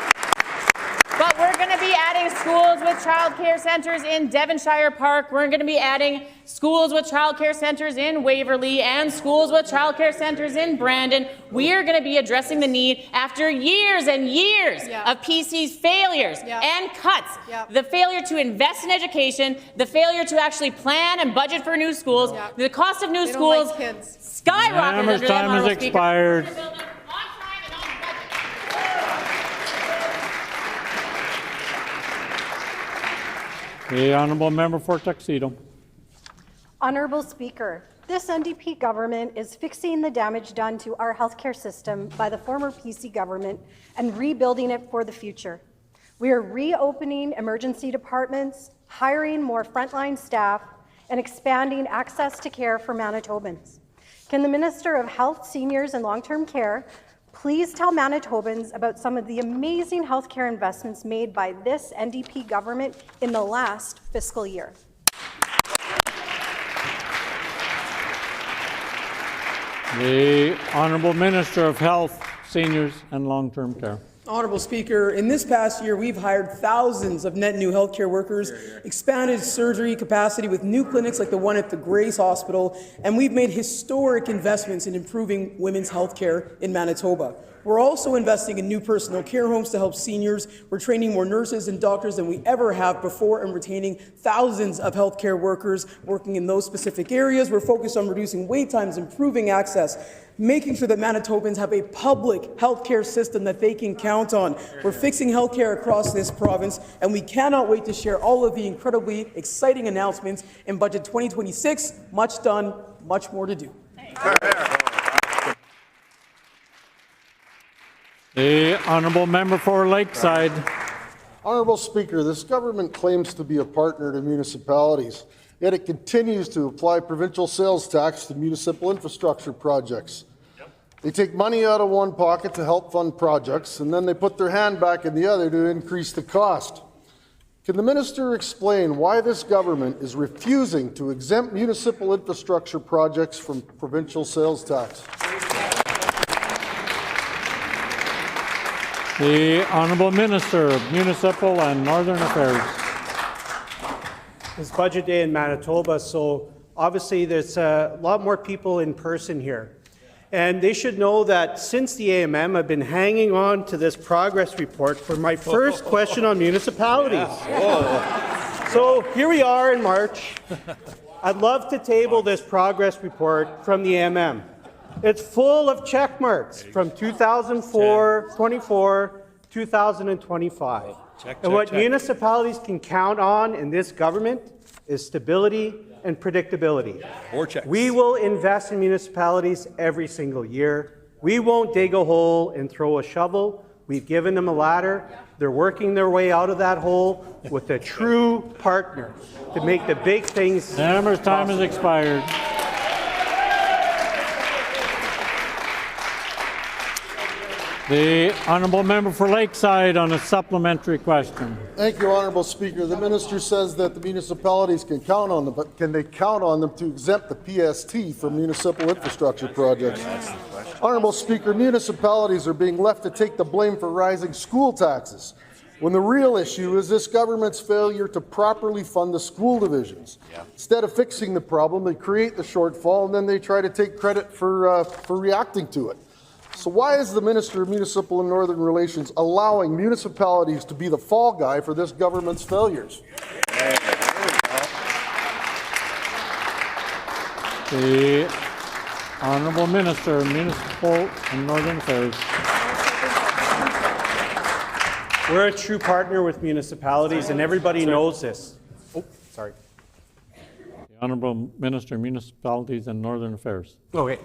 S14: but we're going going to be adding schools with childcare centres in Devonshire Park. We're going to be adding schools with childcare centres in Waverley and schools with childcare centres in Brandon. We are going to be addressing the need after years and years of PC's failures and cuts. The failure to invest in education, the failure to actually plan and budget for new schools, the cost of new schools skyrocketed under them.
S1: Time has expired. The honourable member for Tuxedo.
S19: Honourable Speaker, this NDP government is fixing the damage done to our healthcare system by the former PC government and rebuilding it for the future. We are reopening emergency departments, hiring more frontline staff, and expanding access to care for Manitobans. Can the Minister of Health, Seniors and Long-Term Care please tell Manitobans about some of the amazing healthcare investments made by this NDP government in the last fiscal year?
S1: The Honourable Minister of Health, Seniors and Long-Term Care.
S20: Honourable Speaker, in this past year, we've hired thousands of net new healthcare workers, expanded surgery capacity with new clinics like the one at the Grace Hospital, and we've made historic investments in improving women's healthcare in Manitoba. We're also investing in new personal care homes to help seniors. We're training more nurses and doctors than we ever have before and retaining thousands of healthcare workers working in those specific areas. We're focused on reducing wait times, improving access, making sure that Manitobans have a public healthcare system that they can count on. We're fixing healthcare across this province, and we cannot wait to share all of the incredibly exciting announcements in Budget 2026. Much done, much more to do.
S1: The honourable member for Lakeside.
S21: Honourable Speaker, this government claims to be a partner to municipalities, yet it continues to apply provincial sales tax to municipal infrastructure projects. They take money out of one pocket to help fund projects, and then they put their hand back in the other to increase the cost. Can the minister explain why this government is refusing to exempt municipal infrastructure projects from provincial sales tax?
S1: The Honourable Minister of Municipal and Northern Affairs.
S22: It's budget day in Manitoba, so obviously there's a lot more people in person here. And they should know that since the AMM, I've been hanging on to this progress report for my first question on municipalities. So here we are in March. I'd love to table this progress report from the AMM. It's full of check marks from 2004, 24, 2025. And what municipalities can count on in this government is stability and predictability.
S23: More checks.
S22: We will invest in municipalities every single year. We won't dig a hole and throw a shovel. We've given them a ladder. They're working their way out of that hole with a true partner to make the big things.
S1: Member's time has expired. The honourable member for Lakeside on a supplementary question.
S21: Thank you, Honourable Speaker. The minister says that the municipalities can count on them, but can they count on them to exempt the PST from municipal infrastructure projects? Honourable Speaker, municipalities are being left to take the blame for rising school taxes, when the real issue is this government's failure to properly fund the school divisions. Instead of fixing the problem, they create the shortfall and then they try to take credit for reacting to it. So why is the Minister of Municipal and Northern Relations allowing municipalities to be the fall guy for this government's failures?
S1: The Honourable Minister of Municipal and Northern Affairs.
S22: We're a true partner with municipalities, and everybody knows this. Oh, sorry.
S1: The Honourable Minister of Municipalities and Northern Affairs.
S22: Okay.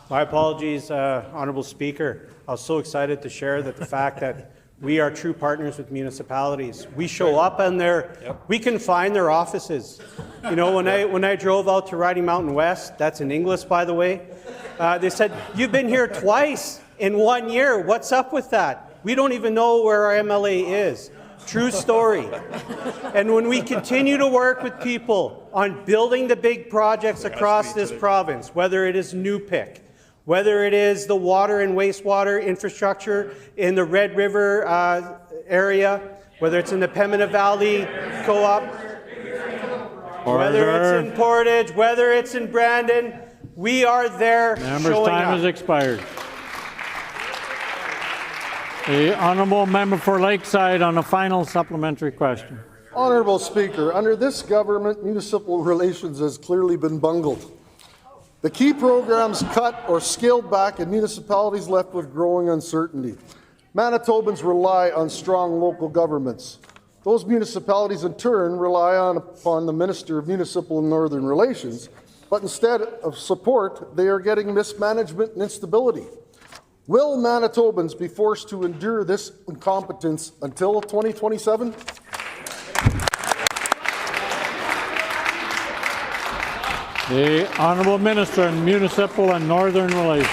S22: My apologies, Honourable Speaker. I was so excited to share that the fact that we are true partners with municipalities. We show up on we can find their offices. You know, when I drove out to Riding Mountain West, that's in English, by the way, they said, "You've been here twice in 1 year. What's up with that? We don't even know where our MLA is." True story. And when we continue to work with people on building the big projects across this province, whether it is NUPIC, whether it is the water and wastewater infrastructure in the Red River area, whether it's in the Pembina Valley Co-op, whether it's in Portage, whether it's in Brandon, we are there.
S1: Member's time has expired. The honourable member for Lakeside on a final supplementary question.
S21: Honourable Speaker, under this government, municipal relations has clearly been bungled. The key programs cut or scaled back and municipalities left with growing uncertainty. Manitobans rely on strong local governments. Those municipalities in turn rely upon the Minister of Municipal and Northern Relations, but instead of support, they are getting mismanagement and instability. Will Manitobans be forced to endure this incompetence until 2027?
S1: The Honourable Minister in Municipal and Northern Relations.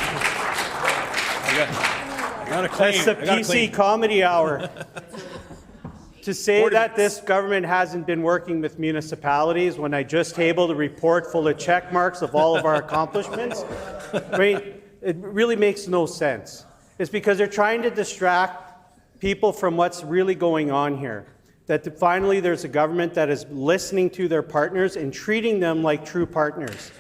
S22: That's the PC comedy hour. To say that this government hasn't been working with municipalities when I just tabled a report full of check marks of all of our accomplishments, I mean, it really makes no sense. It's because they're trying to distract people from what's really going on here. That finally there's a government that is listening to their partners and treating them like true partners.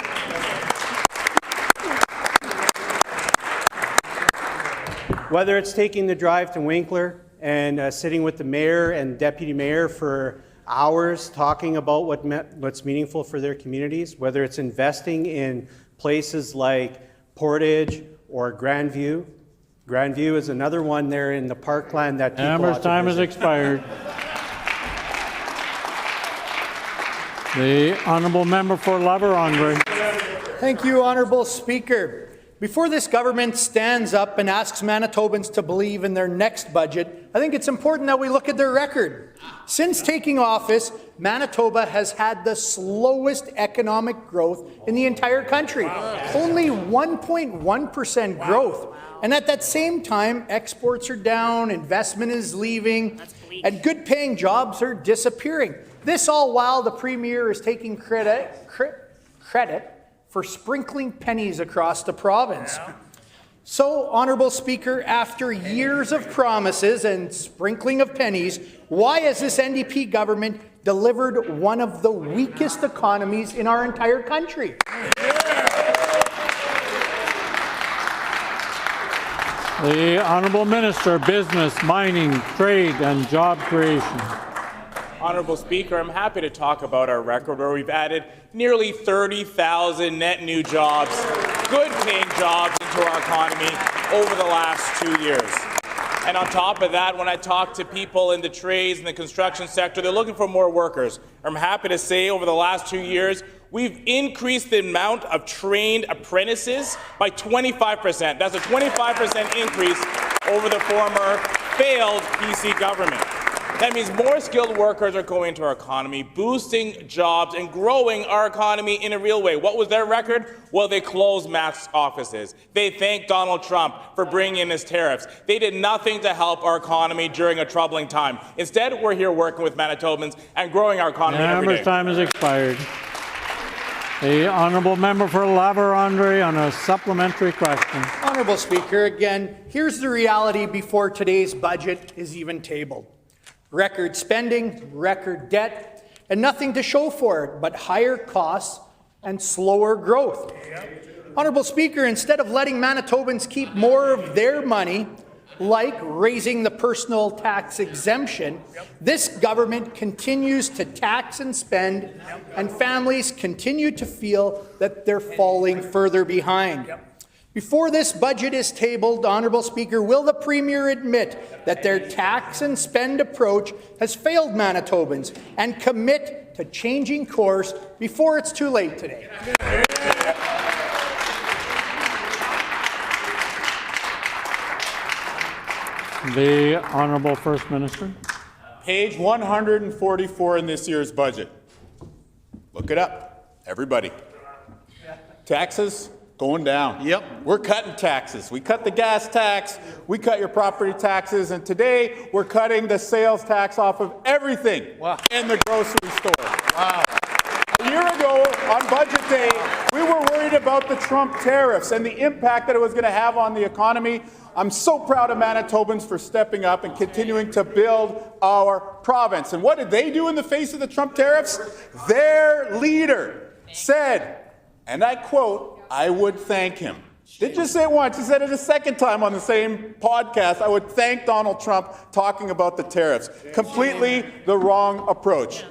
S22: Whether it's taking the drive to Winkler and sitting with the mayor and deputy mayor for hours talking about what's meaningful for their communities, whether it's investing in places like Portage or Grandview. Grandview is another one there in the parkland that people
S1: Member's time has expired. The honourable member for La Vérendrye.
S2: Thank you, Honourable Speaker. Before this government stands up and asks Manitobans to believe in their next budget, I think it's important that we look at their record. Since taking office, Manitoba has had the slowest economic growth in the entire country. Only 1.1% growth. And at that same time, exports are down, investment is leaving, and good-paying jobs are disappearing. This all while the Premier is taking credit for sprinkling pennies across the province. So, Honourable Speaker, after years of promises and sprinkling of pennies, why has this NDP government delivered one of the weakest economies in our entire country?
S1: The Honourable Minister, Business, Mining, Trade and Job Creation.
S5: Honourable Speaker, I'm happy to talk about our record where we've added nearly 30,000 net new jobs, good-paying jobs into our economy over the last 2 years. And on top of that, when I talk to people in the trades and the construction sector, they're looking for more workers. I'm happy to say over the last 2 years, we've increased the amount of trained apprentices by 25%. That's a 25% increase over the former failed PC government. That means more skilled workers are going into our economy, boosting jobs and growing our economy in a real way. What was their record? Well, they closed mass offices. They thanked Donald Trump for bringing in his tariffs. They did nothing to help our economy during a troubling time. Instead, we're here working with Manitobans and growing our economy every day.
S1: Member's time has expired. The honourable member for La Vérendrye on a supplementary question.
S2: Honourable Speaker, again, here's the reality before today's budget is even tabled. Record spending, record debt, and nothing to show for it but higher costs and slower growth. Honourable Speaker, instead of letting Manitobans keep more of their money, like raising the personal tax exemption, this government continues to tax and spend, and families continue to feel that they're falling further behind. Before this budget is tabled, Honourable Speaker, will the Premier admit that their tax and spend approach has failed Manitobans and commit to changing course before it's too late today?
S1: The Honourable First Minister.
S9: Page 144 in this year's budget. Look it up, everybody. Taxes going down. Yep. We're cutting taxes. We cut the gas tax, we cut your property taxes, and today we're cutting the sales tax off of everything in the grocery store. Wow.
S17: A year ago, on Budget Day, we were worried about the Trump tariffs and the impact that it was going to have on the economy. I'm so proud of Manitobans for stepping up and continuing to build our province. And what did they do in the face of the Trump tariffs? Their leader said, and I quote, "I would thank him." Didn't just say it once, he said it a second time on the same podcast. I would thank Donald Trump talking about the tariffs. Completely the wrong approach.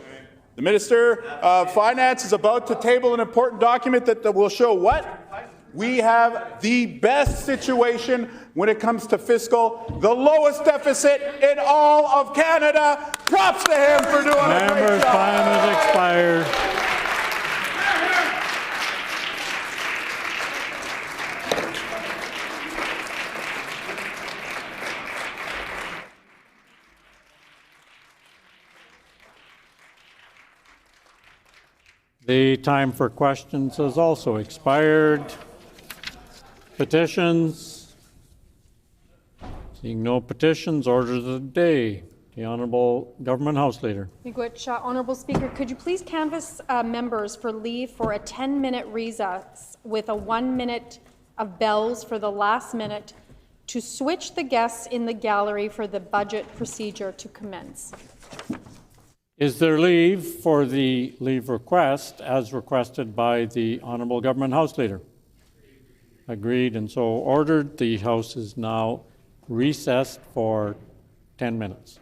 S17: The Minister of Finance is about to table an important document that will show what? We have the best situation when it comes to fiscal, the lowest deficit in all of Canada. Props to him for doing a great
S1: Member's
S17: job.
S1: time has expired. The time for questions has also expired. Petitions. Seeing no petitions, orders of the day. The Honourable Government House Leader.
S3: Miigwech, Honourable Speaker, could you please canvass members for leave for a 10-minute recess with a 1 minute of bells for the last minute to switch the guests in the gallery for the budget procedure to commence?
S1: Is there leave for the leave request as requested by the Honourable Government House Leader? Agreed and so ordered. The House is now recessed for 10 minutes.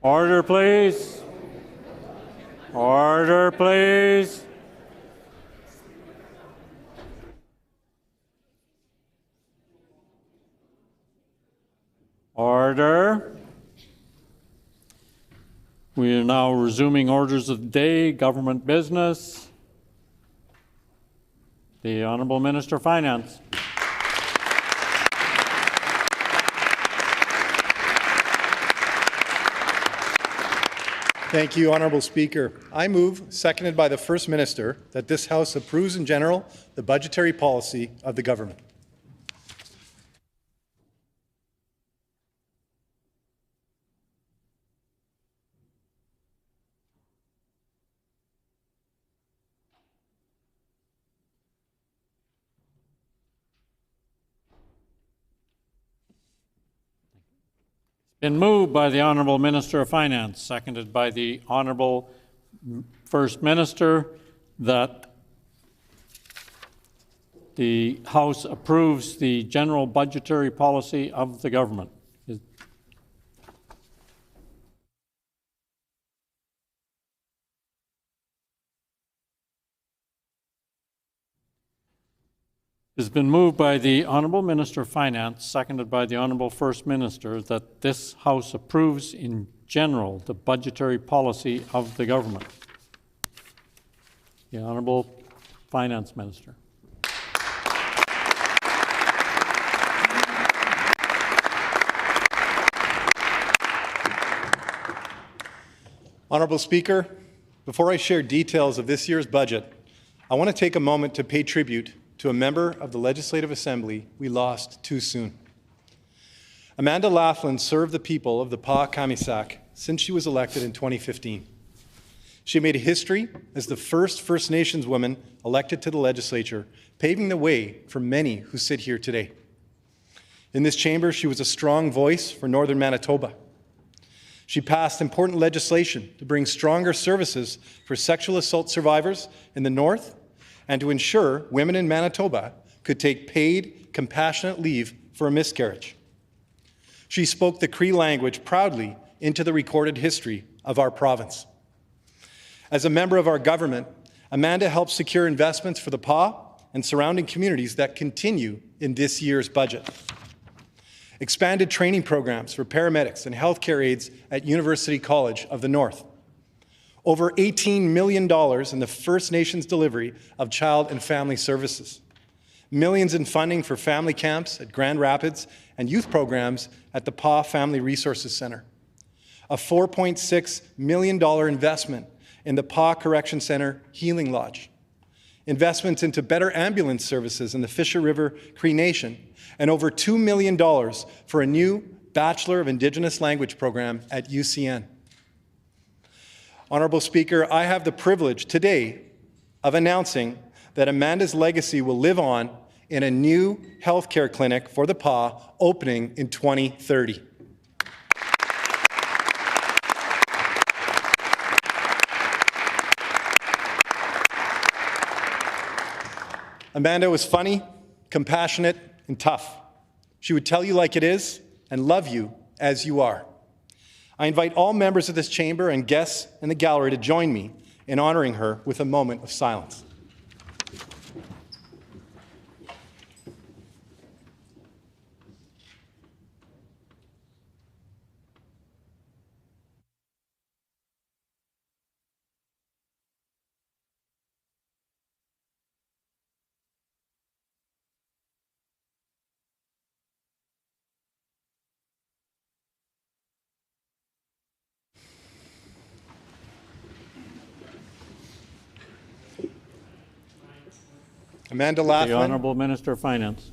S1: Order, please. Order, please. Order. We are now resuming orders of the day, government business. The Honourable Minister of Finance.
S12: Thank you, Honourable Speaker. I move, seconded by the First Minister, that this House approves in general the budgetary policy of the government.
S1: Been moved by the Honourable Minister of Finance, seconded by the Honourable First Minister, that the House approves the general budgetary policy of the government. It has been moved by the Honourable Minister of Finance, seconded by the Honourable First Minister, that this House approves in general the budgetary policy of the government. The Honourable Finance Minister.
S12: Honourable Speaker, before I share details of this year's budget, I want to take a moment to pay tribute to a member of the Legislative Assembly we lost too soon. Amanda Laughlin served the people of the Pas-Kamisak since she was elected in 2015. She made history as the first First Nations woman elected to the legislature, paving the way for many who sit here today. In this chamber, she was a strong voice for Northern Manitoba. She passed important legislation to bring stronger services for sexual assault survivors in the North and to ensure women in Manitoba could take paid, compassionate leave for a miscarriage. She spoke the Cree language proudly into the recorded history of our province. As a member of our government, Amanda helped secure investments for the PA and surrounding communities that continue in this year's budget. Expanded training programs for paramedics and healthcare aides at University College of the North. Over $18 million in the First Nations delivery of child and family services. Millions in funding for family camps at Grand Rapids and youth programs at the PA Family Resources Centre. A $4.6 million investment in the PA Correction Centre Healing Lodge. Investments into better ambulance services in the Fisher River Cree Nation, and over $2 million for a new Bachelor of Indigenous Language program at UCN. Honourable Speaker, I have the privilege today of announcing that Amanda's legacy will live on in a new healthcare clinic for the PA opening in 2030. Amanda was funny, compassionate, and tough. She would tell you like it is and love you as you are. I invite all members of this chamber and guests in the gallery to join me in honoring her with a moment of silence. Amanda Laughlin.
S1: The Honourable Minister of Finance.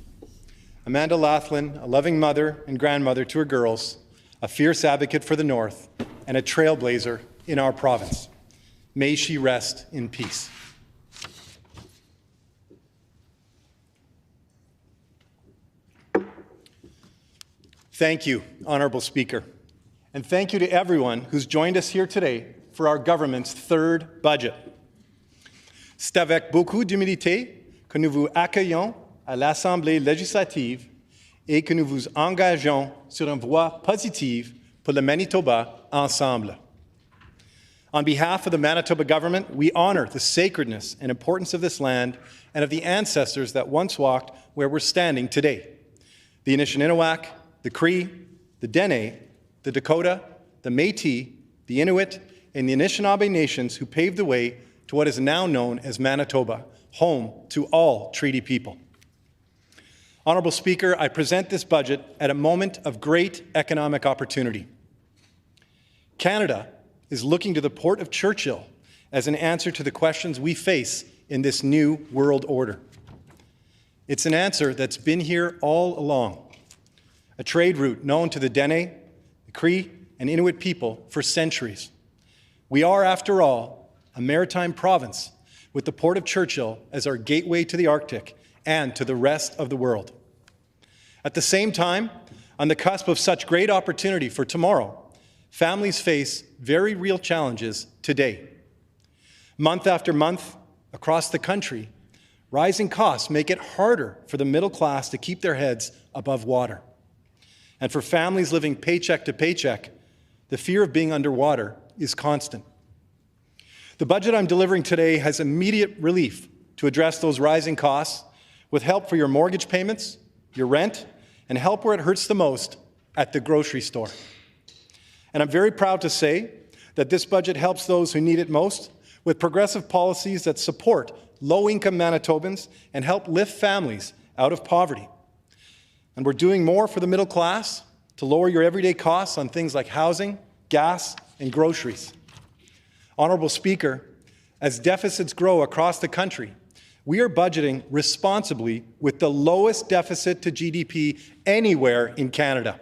S12: Amanda Laughlin, a loving mother and grandmother to her girls, a fierce advocate for the North, and a trailblazer in our province. May she rest in peace. Thank you, Honourable Speaker. And thank you to everyone who's joined us here today for our government's third budget. C'est avec beaucoup d'humilité que nous vous accueillons à l'Assemblée législative et que nous vous engageons sur une voie positive pour le Manitoba ensemble. On behalf of the Manitoba government, we honor the sacredness and importance of this land and of the ancestors that once walked where we're standing today. The Anishinaabe, the Cree, the Dene, the Dakota, the Métis, the Inuit, and the Anishinaabe nations who paved the way to what is now known as Manitoba, home to all treaty people. Honourable Speaker, I present this budget at a moment of great economic opportunity. Canada is looking to the Port of Churchill as an answer to the questions we face in this new world order. It's an answer that's been here all along, a trade route known to the Dene, the Cree, and Inuit people for centuries. We are, after all, a maritime province with the Port of Churchill as our gateway to the Arctic and to the rest of the world. At the same time, on the cusp of such great opportunity for tomorrow, families face very real challenges today. Month after month, across the country, rising costs make it harder for the middle class to keep their heads above water. And for families living paycheck to paycheck, the fear of being underwater is constant. The budget I'm delivering today has immediate relief to address those rising costs with help for your mortgage payments, your rent, and help where it hurts the most at the grocery store. And I'm very proud to say that this budget helps those who need it most with progressive policies that support low-income Manitobans and help lift families out of poverty. And we're doing more for the middle class to lower your everyday costs on things like housing, gas, and groceries. Honourable Speaker, as deficits grow across the country, we are budgeting responsibly with the lowest deficit to GDP anywhere in Canada.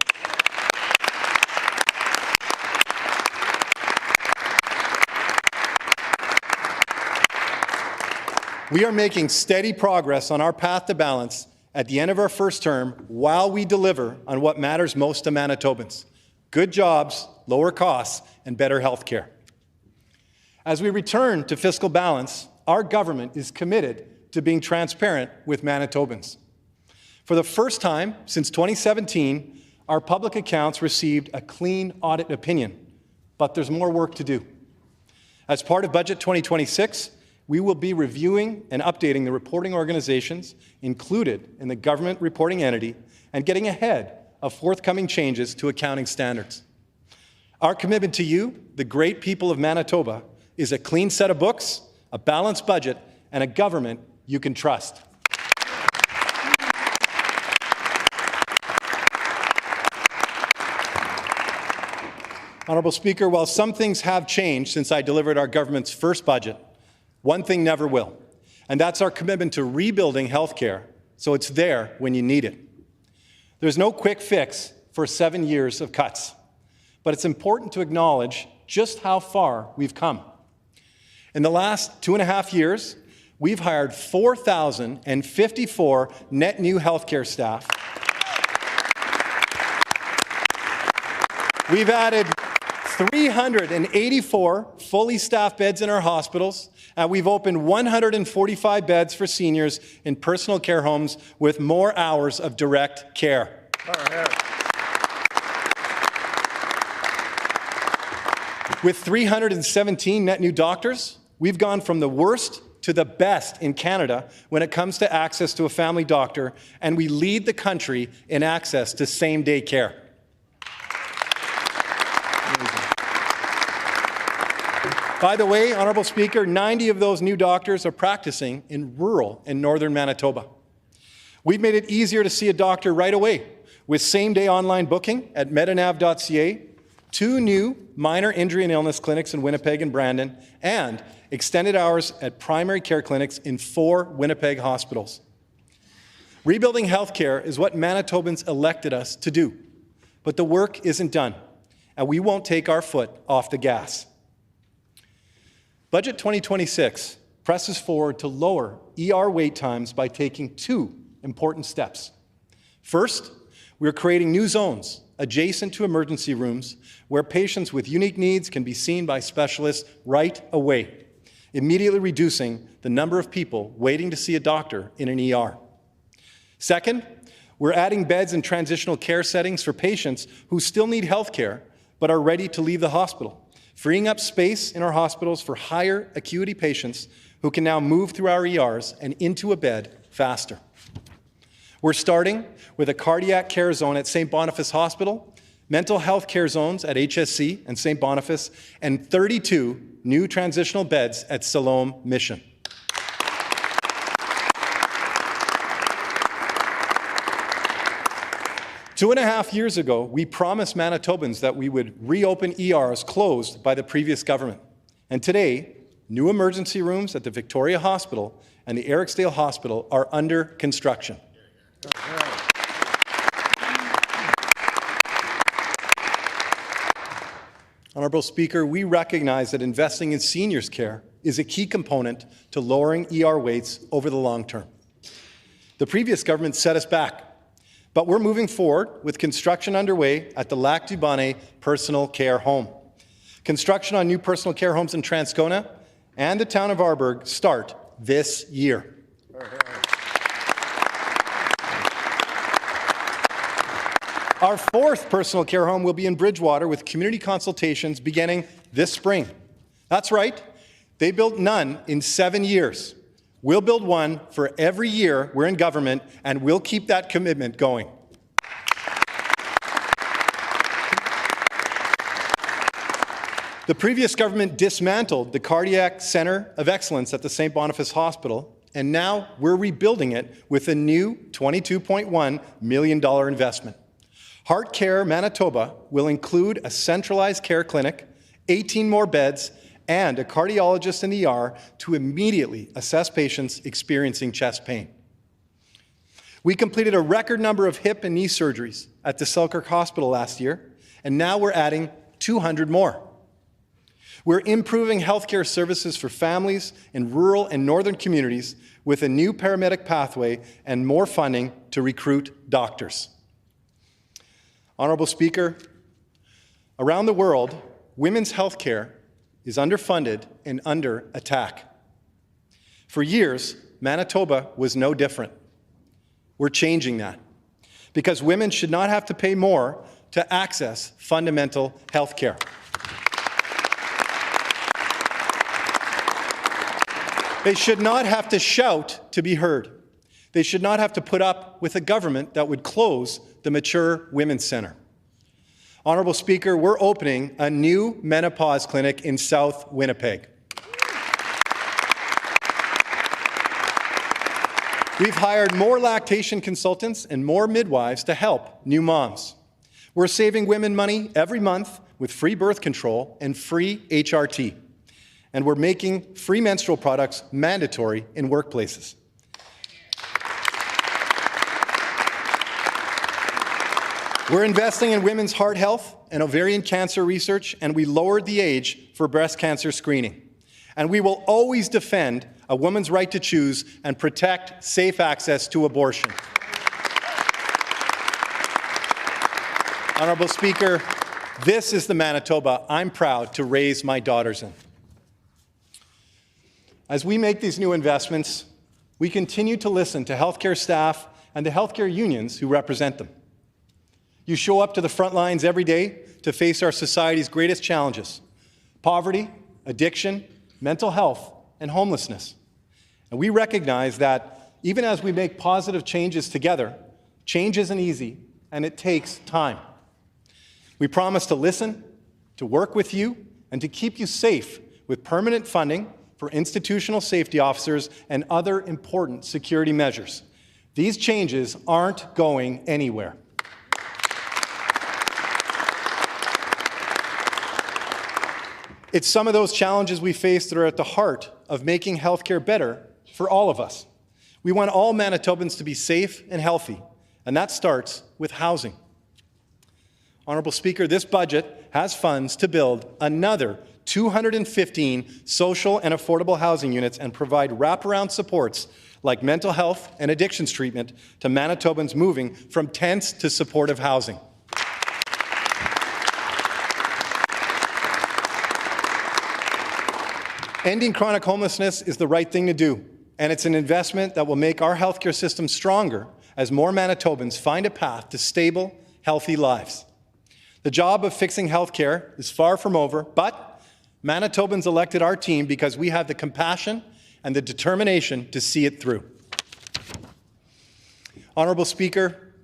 S12: We are making steady progress on our path to balance at the end of our first term while we deliver on what matters most to Manitobans: good jobs, lower costs, and better health care. As we return to fiscal balance, our government is committed to being transparent with Manitobans. For the first time since 2017, our public accounts received a clean audit opinion, but there's more work to do. As part of Budget 2026, we will be reviewing and updating the reporting organizations included in the government reporting entity and getting ahead of forthcoming changes to accounting standards. Our commitment to you, the great people of Manitoba, is a clean set of books, a balanced budget, and a government you can trust. Honourable Speaker, while some things have changed since I delivered our government's first budget, one thing never will, and that's our commitment to rebuilding health care so it's there when you need it. There's no quick fix for 7 years of cuts, but it's important to acknowledge just how far we've come. In the last 2.5 years, we've hired 4,054 net new healthcare staff. We've added 384 fully staffed beds in our hospitals, and we've opened 145 beds for seniors in personal care homes with more hours of direct care. With 317 net new doctors, we've gone from the worst to the best in Canada when it comes to access to a family doctor, and we lead the country in access to same-day care. By the way, Honourable Speaker, 90 of those new doctors are practicing in rural and northern Manitoba. We've made it easier to see a doctor right away with same-day online booking at medinav.ca, 2 new minor injury and illness clinics in Winnipeg and Brandon, and extended hours at primary care clinics in 4 Winnipeg hospitals. Rebuilding healthcare is what Manitobans elected us to do, but the work isn't done, and we won't take our foot off the gas. Budget 2026 presses forward to lower ER wait times by taking 2 important steps. First, we're creating new zones adjacent to emergency rooms where patients with unique needs can be seen by specialists right away, immediately reducing the number of people waiting to see a doctor in an ER. Second, we're adding beds in transitional care settings for patients who still need health care but are ready to leave the hospital, freeing up space in our hospitals for higher acuity patients who can now move through our ERs and into a bed faster. We're starting with a cardiac care zone at St. Boniface Hospital, mental health care zones at HSC and St. Boniface, and 32 new transitional beds at Siloam Mission. Two and a half years ago, we promised Manitobans that we would reopen ERs closed by the previous government. And today, new emergency rooms at the Victoria Hospital and the Eriksdale Hospital are under construction. Honourable Speaker, we recognize that investing in seniors' care is a key component to lowering ER waits over the long term. The previous government set us back, but we're moving forward with construction underway at the Lac du Bonnet Personal Care Home. Construction on new personal care homes in Transcona and the town of Arborg start this year. Our fourth personal care home will be in Bridgewater with community consultations beginning this spring. That's right, they built none in 7 years. We'll build one for every year we're in government, and we'll keep that commitment going. The previous government dismantled the Cardiac Centre of Excellence at the St. Boniface Hospital, and now we're rebuilding it with a new $22.1 million investment. Heart Care Manitoba will include a centralized care clinic, 18 more beds, and a cardiologist in the ER to immediately assess patients experiencing chest pain. We completed a record number of hip and knee surgeries at the Selkirk Hospital last year, and now we're adding 200 more. We're improving healthcare services for families in rural and northern communities with a new paramedic pathway and more funding to recruit doctors. Honourable Speaker, around the world, women's health care is underfunded and under attack. For years, Manitoba was no different. We're changing that because women should not have to pay more to access fundamental health care. They should not have to shout to be heard. They should not have to put up with a government that would close the Mature Women's Centre. Honourable Speaker, we're opening a new menopause clinic in South Winnipeg. We've hired more lactation consultants and more midwives to help new moms. We're saving women money every month with free birth control and free HRT. And we're making free menstrual products mandatory in workplaces. We're investing in women's heart health and ovarian cancer research, and we lowered the age for breast cancer screening. And we will always defend a woman's right to choose and protect safe access to abortion. Honourable Speaker, this is the Manitoba I'm proud to raise my daughters in. As we make these new investments, we continue to listen to healthcare staff and the healthcare unions who represent them. You show up to the front lines every day to face our society's greatest challenges: poverty, addiction, mental health, and homelessness. And we recognize that even as we make positive changes together, change isn't easy, and it takes time. We promise to listen, to work with you, and to keep you safe with permanent funding for institutional safety officers and other important security measures. These changes aren't going anywhere. It's some of those challenges we face that are at the heart of making healthcare better for all of us. We want all Manitobans to be safe and healthy, and that starts with housing. Honourable Speaker, this budget has funds to build another 215 social and affordable housing units and provide wraparound supports like mental health and addictions treatment to Manitobans moving from tents to supportive housing. Ending chronic homelessness is the right thing to do, and it's an investment that will make our healthcare system stronger as more Manitobans find a path to stable, healthy lives. The job of fixing healthcare is far from over, but Manitobans elected our team because we have the compassion and the determination to see it through. Honourable Speaker,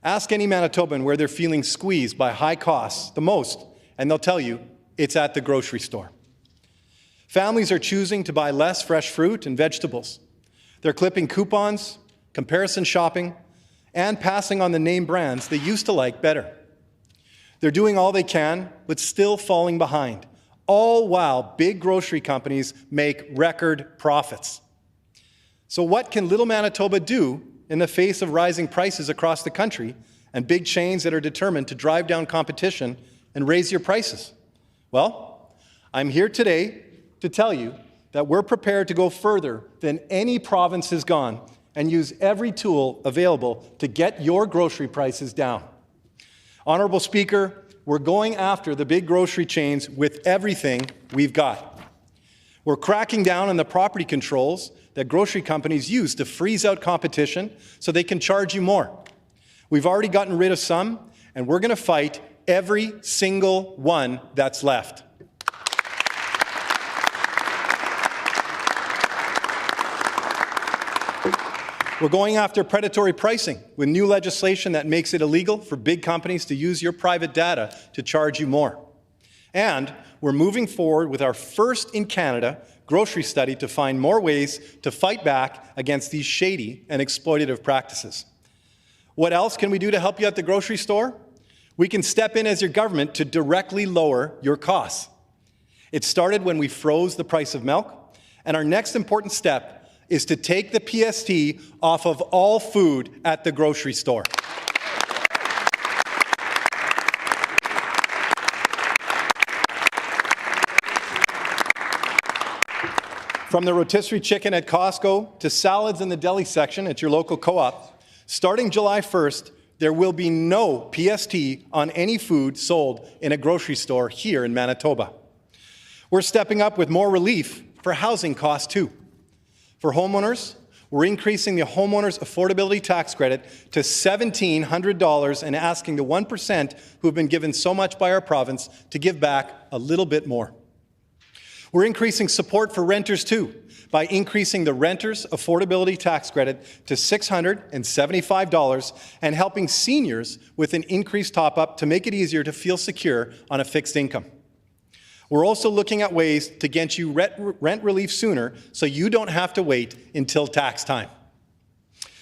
S12: ask any Manitoban where they're feeling squeezed by high costs the most, and they'll tell you it's at the grocery store. Families are choosing to buy less fresh fruit and vegetables. They're clipping coupons, comparison shopping, and passing on the name brands they used to like better. They're doing all they can, but still falling behind, all while big grocery companies make record profits. So what can little Manitoba do in the face of rising prices across the country and big chains that are determined to drive down competition and raise your prices? Well, I'm here today to tell you that we're prepared to go further than any province has gone and use every tool available to get your grocery prices down. Honourable Speaker, we're going after the big grocery chains with everything we've got. We're cracking down on the property controls that grocery companies use to freeze out competition so they can charge you more. We've already gotten rid of some, and we're going to fight every single one that's left. We're going after predatory pricing with new legislation that makes it illegal for big companies to use your private data to charge you more. And we're moving forward with our first in Canada grocery study to find more ways to fight back against these shady and exploitative practices. What else can we do to help you at the grocery store? We can step in as your government to directly lower your costs. It started when we froze the price of milk, and our next important step is to take the PST off of all food at the grocery store. From the rotisserie chicken at Costco to salads in the deli section at your local co-op, starting July 1st, there will be no PST on any food sold in a grocery store here in Manitoba. We're stepping up with more relief for housing costs too. For homeowners, we're increasing the homeowners' affordability tax credit to $1,700 and asking the 1% who have been given so much by our province to give back a little bit more. We're increasing support for renters too by increasing the renters' affordability tax credit to $675 and helping seniors with an increased top-up to make it easier to feel secure on a fixed income. We're also looking at ways to get you rent relief sooner so you don't have to wait until tax time.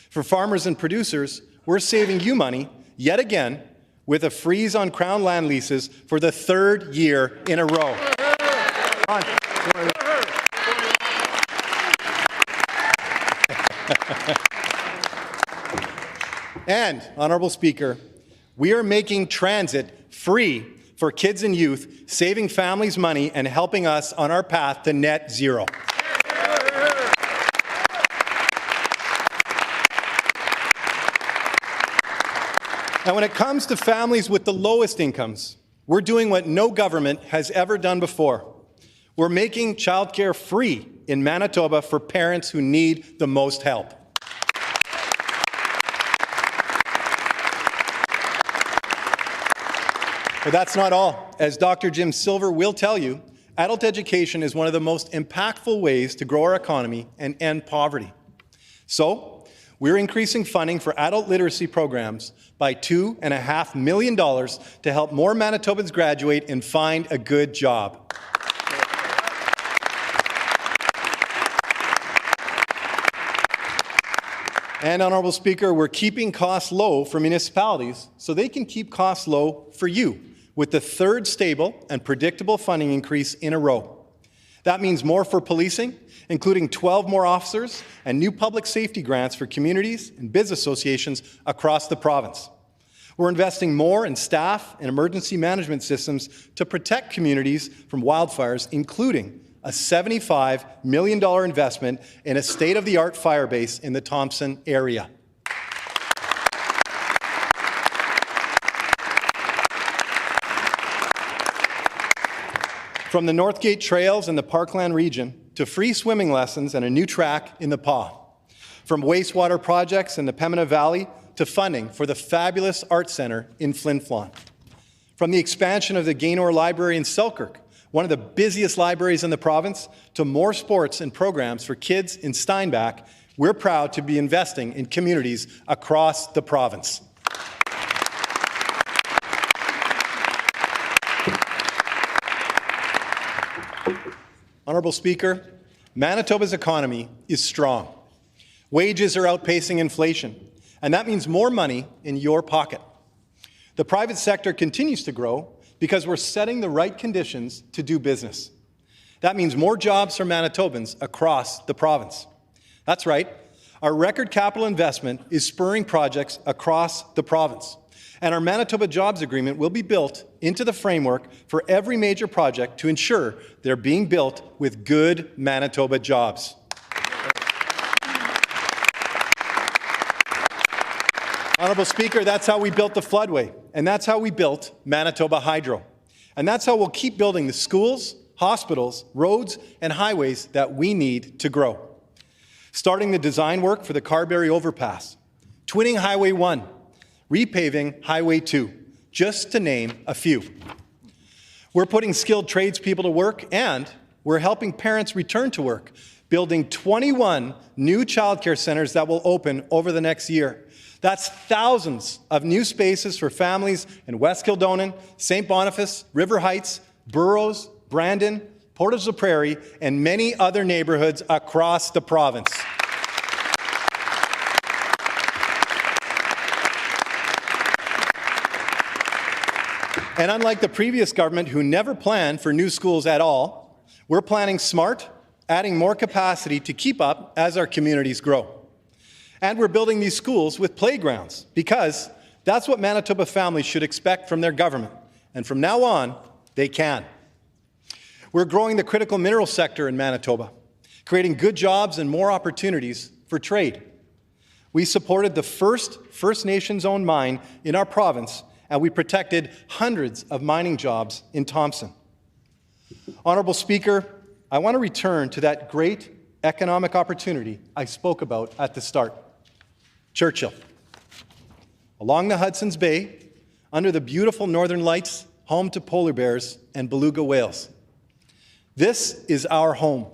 S12: For farmers and producers, we're saving you money yet again with a freeze on Crown land leases for the third year in a row. And, Honourable Speaker, we are making transit free for kids and youth, saving families money and helping us on our path to net zero. And when it comes to families with the lowest incomes, we're doing what no government has ever done before. We're making childcare free in Manitoba for parents who need the most help. But that's not all. As Dr. Jim Silver will tell you, adult education is one of the most impactful ways to grow our economy and end poverty. So, we're increasing funding for adult literacy programs by $2.5 million to help more Manitobans graduate and find a good job. And, Honourable Speaker, we're keeping costs low for municipalities so they can keep costs low for you, with the third stable and predictable funding increase in a row. That means more for policing, including 12 more officers and new public safety grants for communities and business associations across the province. We're investing more in staff and emergency management systems to protect communities from wildfires, including a $75 million investment in a state-of-the-art fire base in the Thompson area. From the Northgate Trails in the Parkland region to free swimming lessons and a new track in the Pas. From wastewater projects in the Pembina Valley to funding for the fabulous Art Centre in Flin Flon. From the expansion of the Gaynor Library in Selkirk, one of the busiest libraries in the province, to more sports and programs for kids in Steinbach, we're proud to be investing in communities across the province. Honourable Speaker, Manitoba's economy is strong. Wages are outpacing inflation, and that means more money in your pocket. The private sector continues to grow because we're setting the right conditions to do business. That means more jobs for Manitobans across the province. That's right. Our record capital investment is spurring projects across the province. And our Manitoba Jobs Agreement will be built into the framework for every major project to ensure they're being built with good Manitoba jobs. Honourable Speaker, that's how we built the floodway, and that's how we built Manitoba Hydro. And that's how we'll keep building the schools, hospitals, roads, and highways that we need to grow. Starting the design work for the Carberry Overpass, twinning Highway 1, repaving Highway 2, just to name a few. We're putting skilled tradespeople to work, and we're helping parents return to work, building 21 new childcare centres that will open over the next year. That's thousands of new spaces for families in West Kildonan, St. Boniface, River Heights, Burroughs, Brandon, Portage la Prairie, and many other neighbourhoods across the province. And unlike the previous government, who never planned for new schools at all, we're planning smart, adding more capacity to keep up as our communities grow. And we're building these schools with playgrounds, because that's what Manitoba families should expect from their government. And from now on, they can. We're growing the critical mineral sector in Manitoba, creating good jobs and more opportunities for trade. We supported the first First Nations-owned mine in our province, and we protected hundreds of mining jobs in Thompson. Honourable Speaker, I want to return to that great economic opportunity I spoke about at the start. Churchill. Along the Hudson's Bay, under the beautiful northern lights, home to polar bears and beluga whales. This is our home.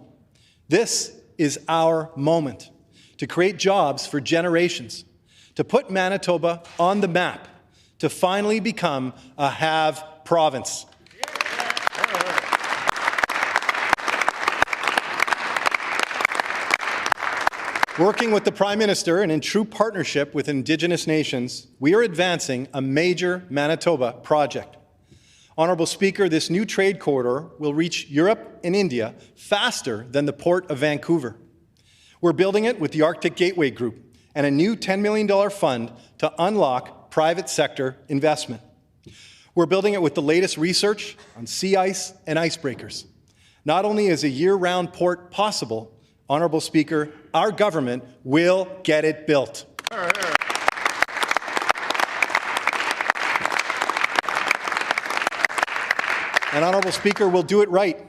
S12: This is our moment to create jobs for generations, to put Manitoba on the map, to finally become a have province. Working with the Prime Minister and in true partnership with Indigenous nations, we are advancing a major Manitoba project. Honourable Speaker, this new trade corridor will reach Europe and India faster than the Port of Vancouver. We're building it with the Arctic Gateway Group and a new $10 million fund to unlock private sector investment. We're building it with the latest research on sea ice and icebreakers. Not only is a year-round port possible, Honourable Speaker, our government will get it built. And Honourable Speaker, we'll do it right.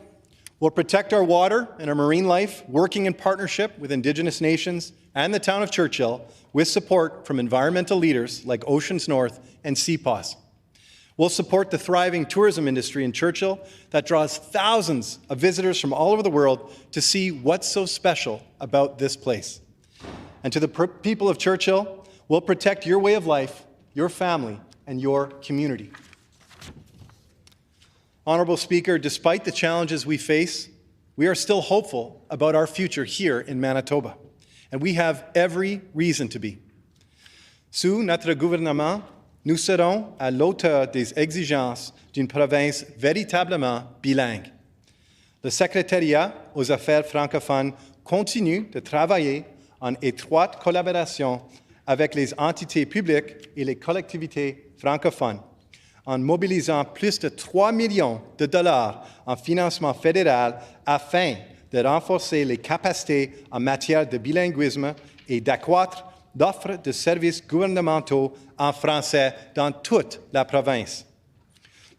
S12: We'll protect our water and our marine life, working in partnership with Indigenous nations and the town of Churchill, with support from environmental leaders like Oceans North and CPAWS. We'll support the thriving tourism industry in Churchill that draws thousands of visitors from all over the world to see what's so special about this place. And to the people of Churchill, we'll protect your way of life, your family, and your community. Honourable Speaker, despite the challenges we face, we are still hopeful about our future here in Manitoba, and we have every reason to be. Sous notre gouvernement, nous serons à l'auteur des exigences d'une province véritablement bilingue. Le secrétariat aux affaires francophones continue de travailler en étroite collaboration avec les entités publiques et les collectivités francophones, en mobilisant plus de 3 millions de dollars en financement fédéral afin de renforcer les capacités en matière de bilinguisme et d'accroître l'offre de services gouvernementaux en français dans toute la province.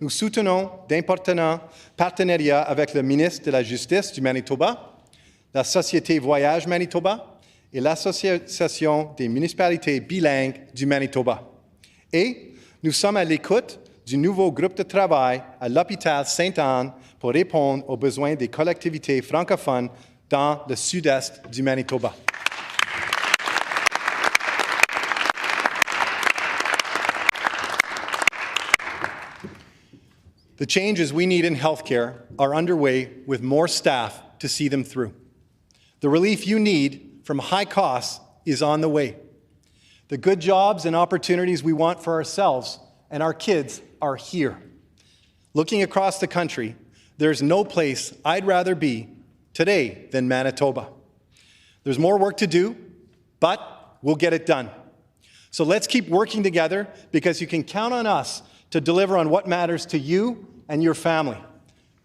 S12: Nous soutenons d'importants partenariats avec le ministre de la Justice du Manitoba, la Société Voyage Manitoba et l'Association des municipalités bilingues du Manitoba. Et nous sommes à l'écoute du nouveau groupe de travail à l'hôpital Sainte-Anne pour répondre aux besoins des collectivités francophones dans le sud-est du Manitoba. The changes we need in healthcare are underway with more staff to see them through. The relief you need from high costs is on the way. The good jobs and opportunities we want for ourselves and our kids are here. Looking across the country, there's no place I'd rather be today than Manitoba. There's more work to do, but we'll get it done. So let's keep working together because you can count on us to deliver on what matters to you and your family.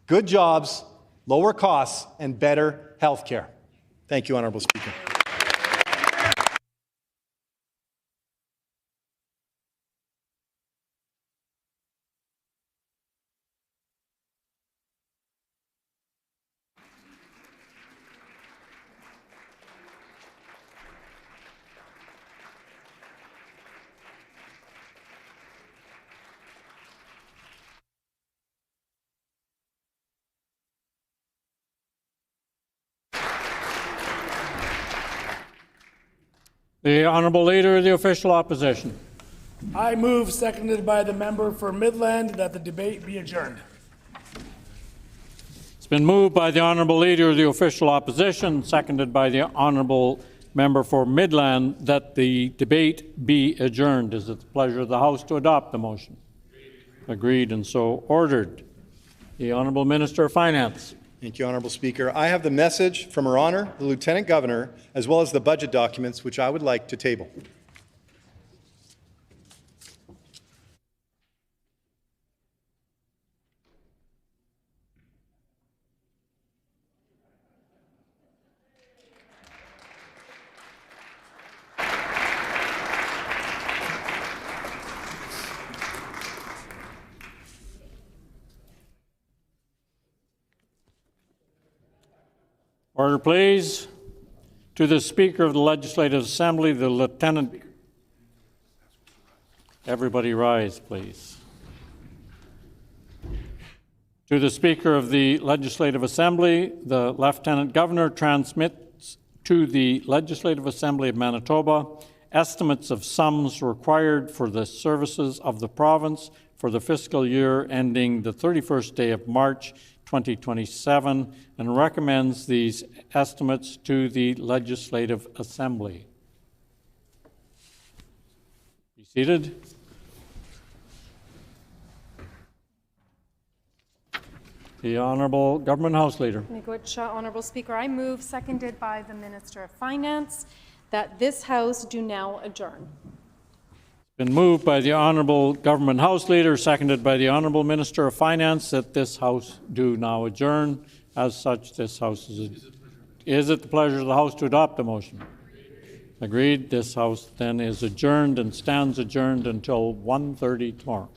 S12: Good jobs, lower costs, and better health care. Thank you, Honourable Speaker.
S1: The Honourable Leader of the Official Opposition.
S6: I move, seconded by the member for Midland, that the debate be adjourned.
S1: It's been moved by the Honourable Leader of the Official Opposition, seconded by the Honourable Member for Midland, that the debate be adjourned. Is it the pleasure of the House to adopt the motion? Agreed and so ordered. The Honourable Minister of Finance.
S12: Thank you, Honourable Speaker. I have the message from Her Honour, the Lieutenant Governor, as well as the budget documents, which I would like to table.
S1: Order, please. To the Speaker of the Legislative Assembly, the Lieutenant. Everybody rise, please. To the Speaker of the Legislative Assembly, the Lieutenant Governor transmits to the Legislative Assembly of Manitoba estimates of sums required for the services of the province for the fiscal year ending the 31st day of March 2027, and recommends these estimates to the Legislative Assembly. Be seated. The Honourable Government House Leader.
S3: Honourable Speaker, I move, seconded by the Minister of Finance, that this House do now adjourn.
S1: Been moved by the Honourable Government House Leader, seconded by the Honourable Minister of Finance, that this House do now adjourn. As such, this House is it the pleasure of the House to adopt the motion? Agreed. This House then is adjourned and stands adjourned until 1:30 tomorrow.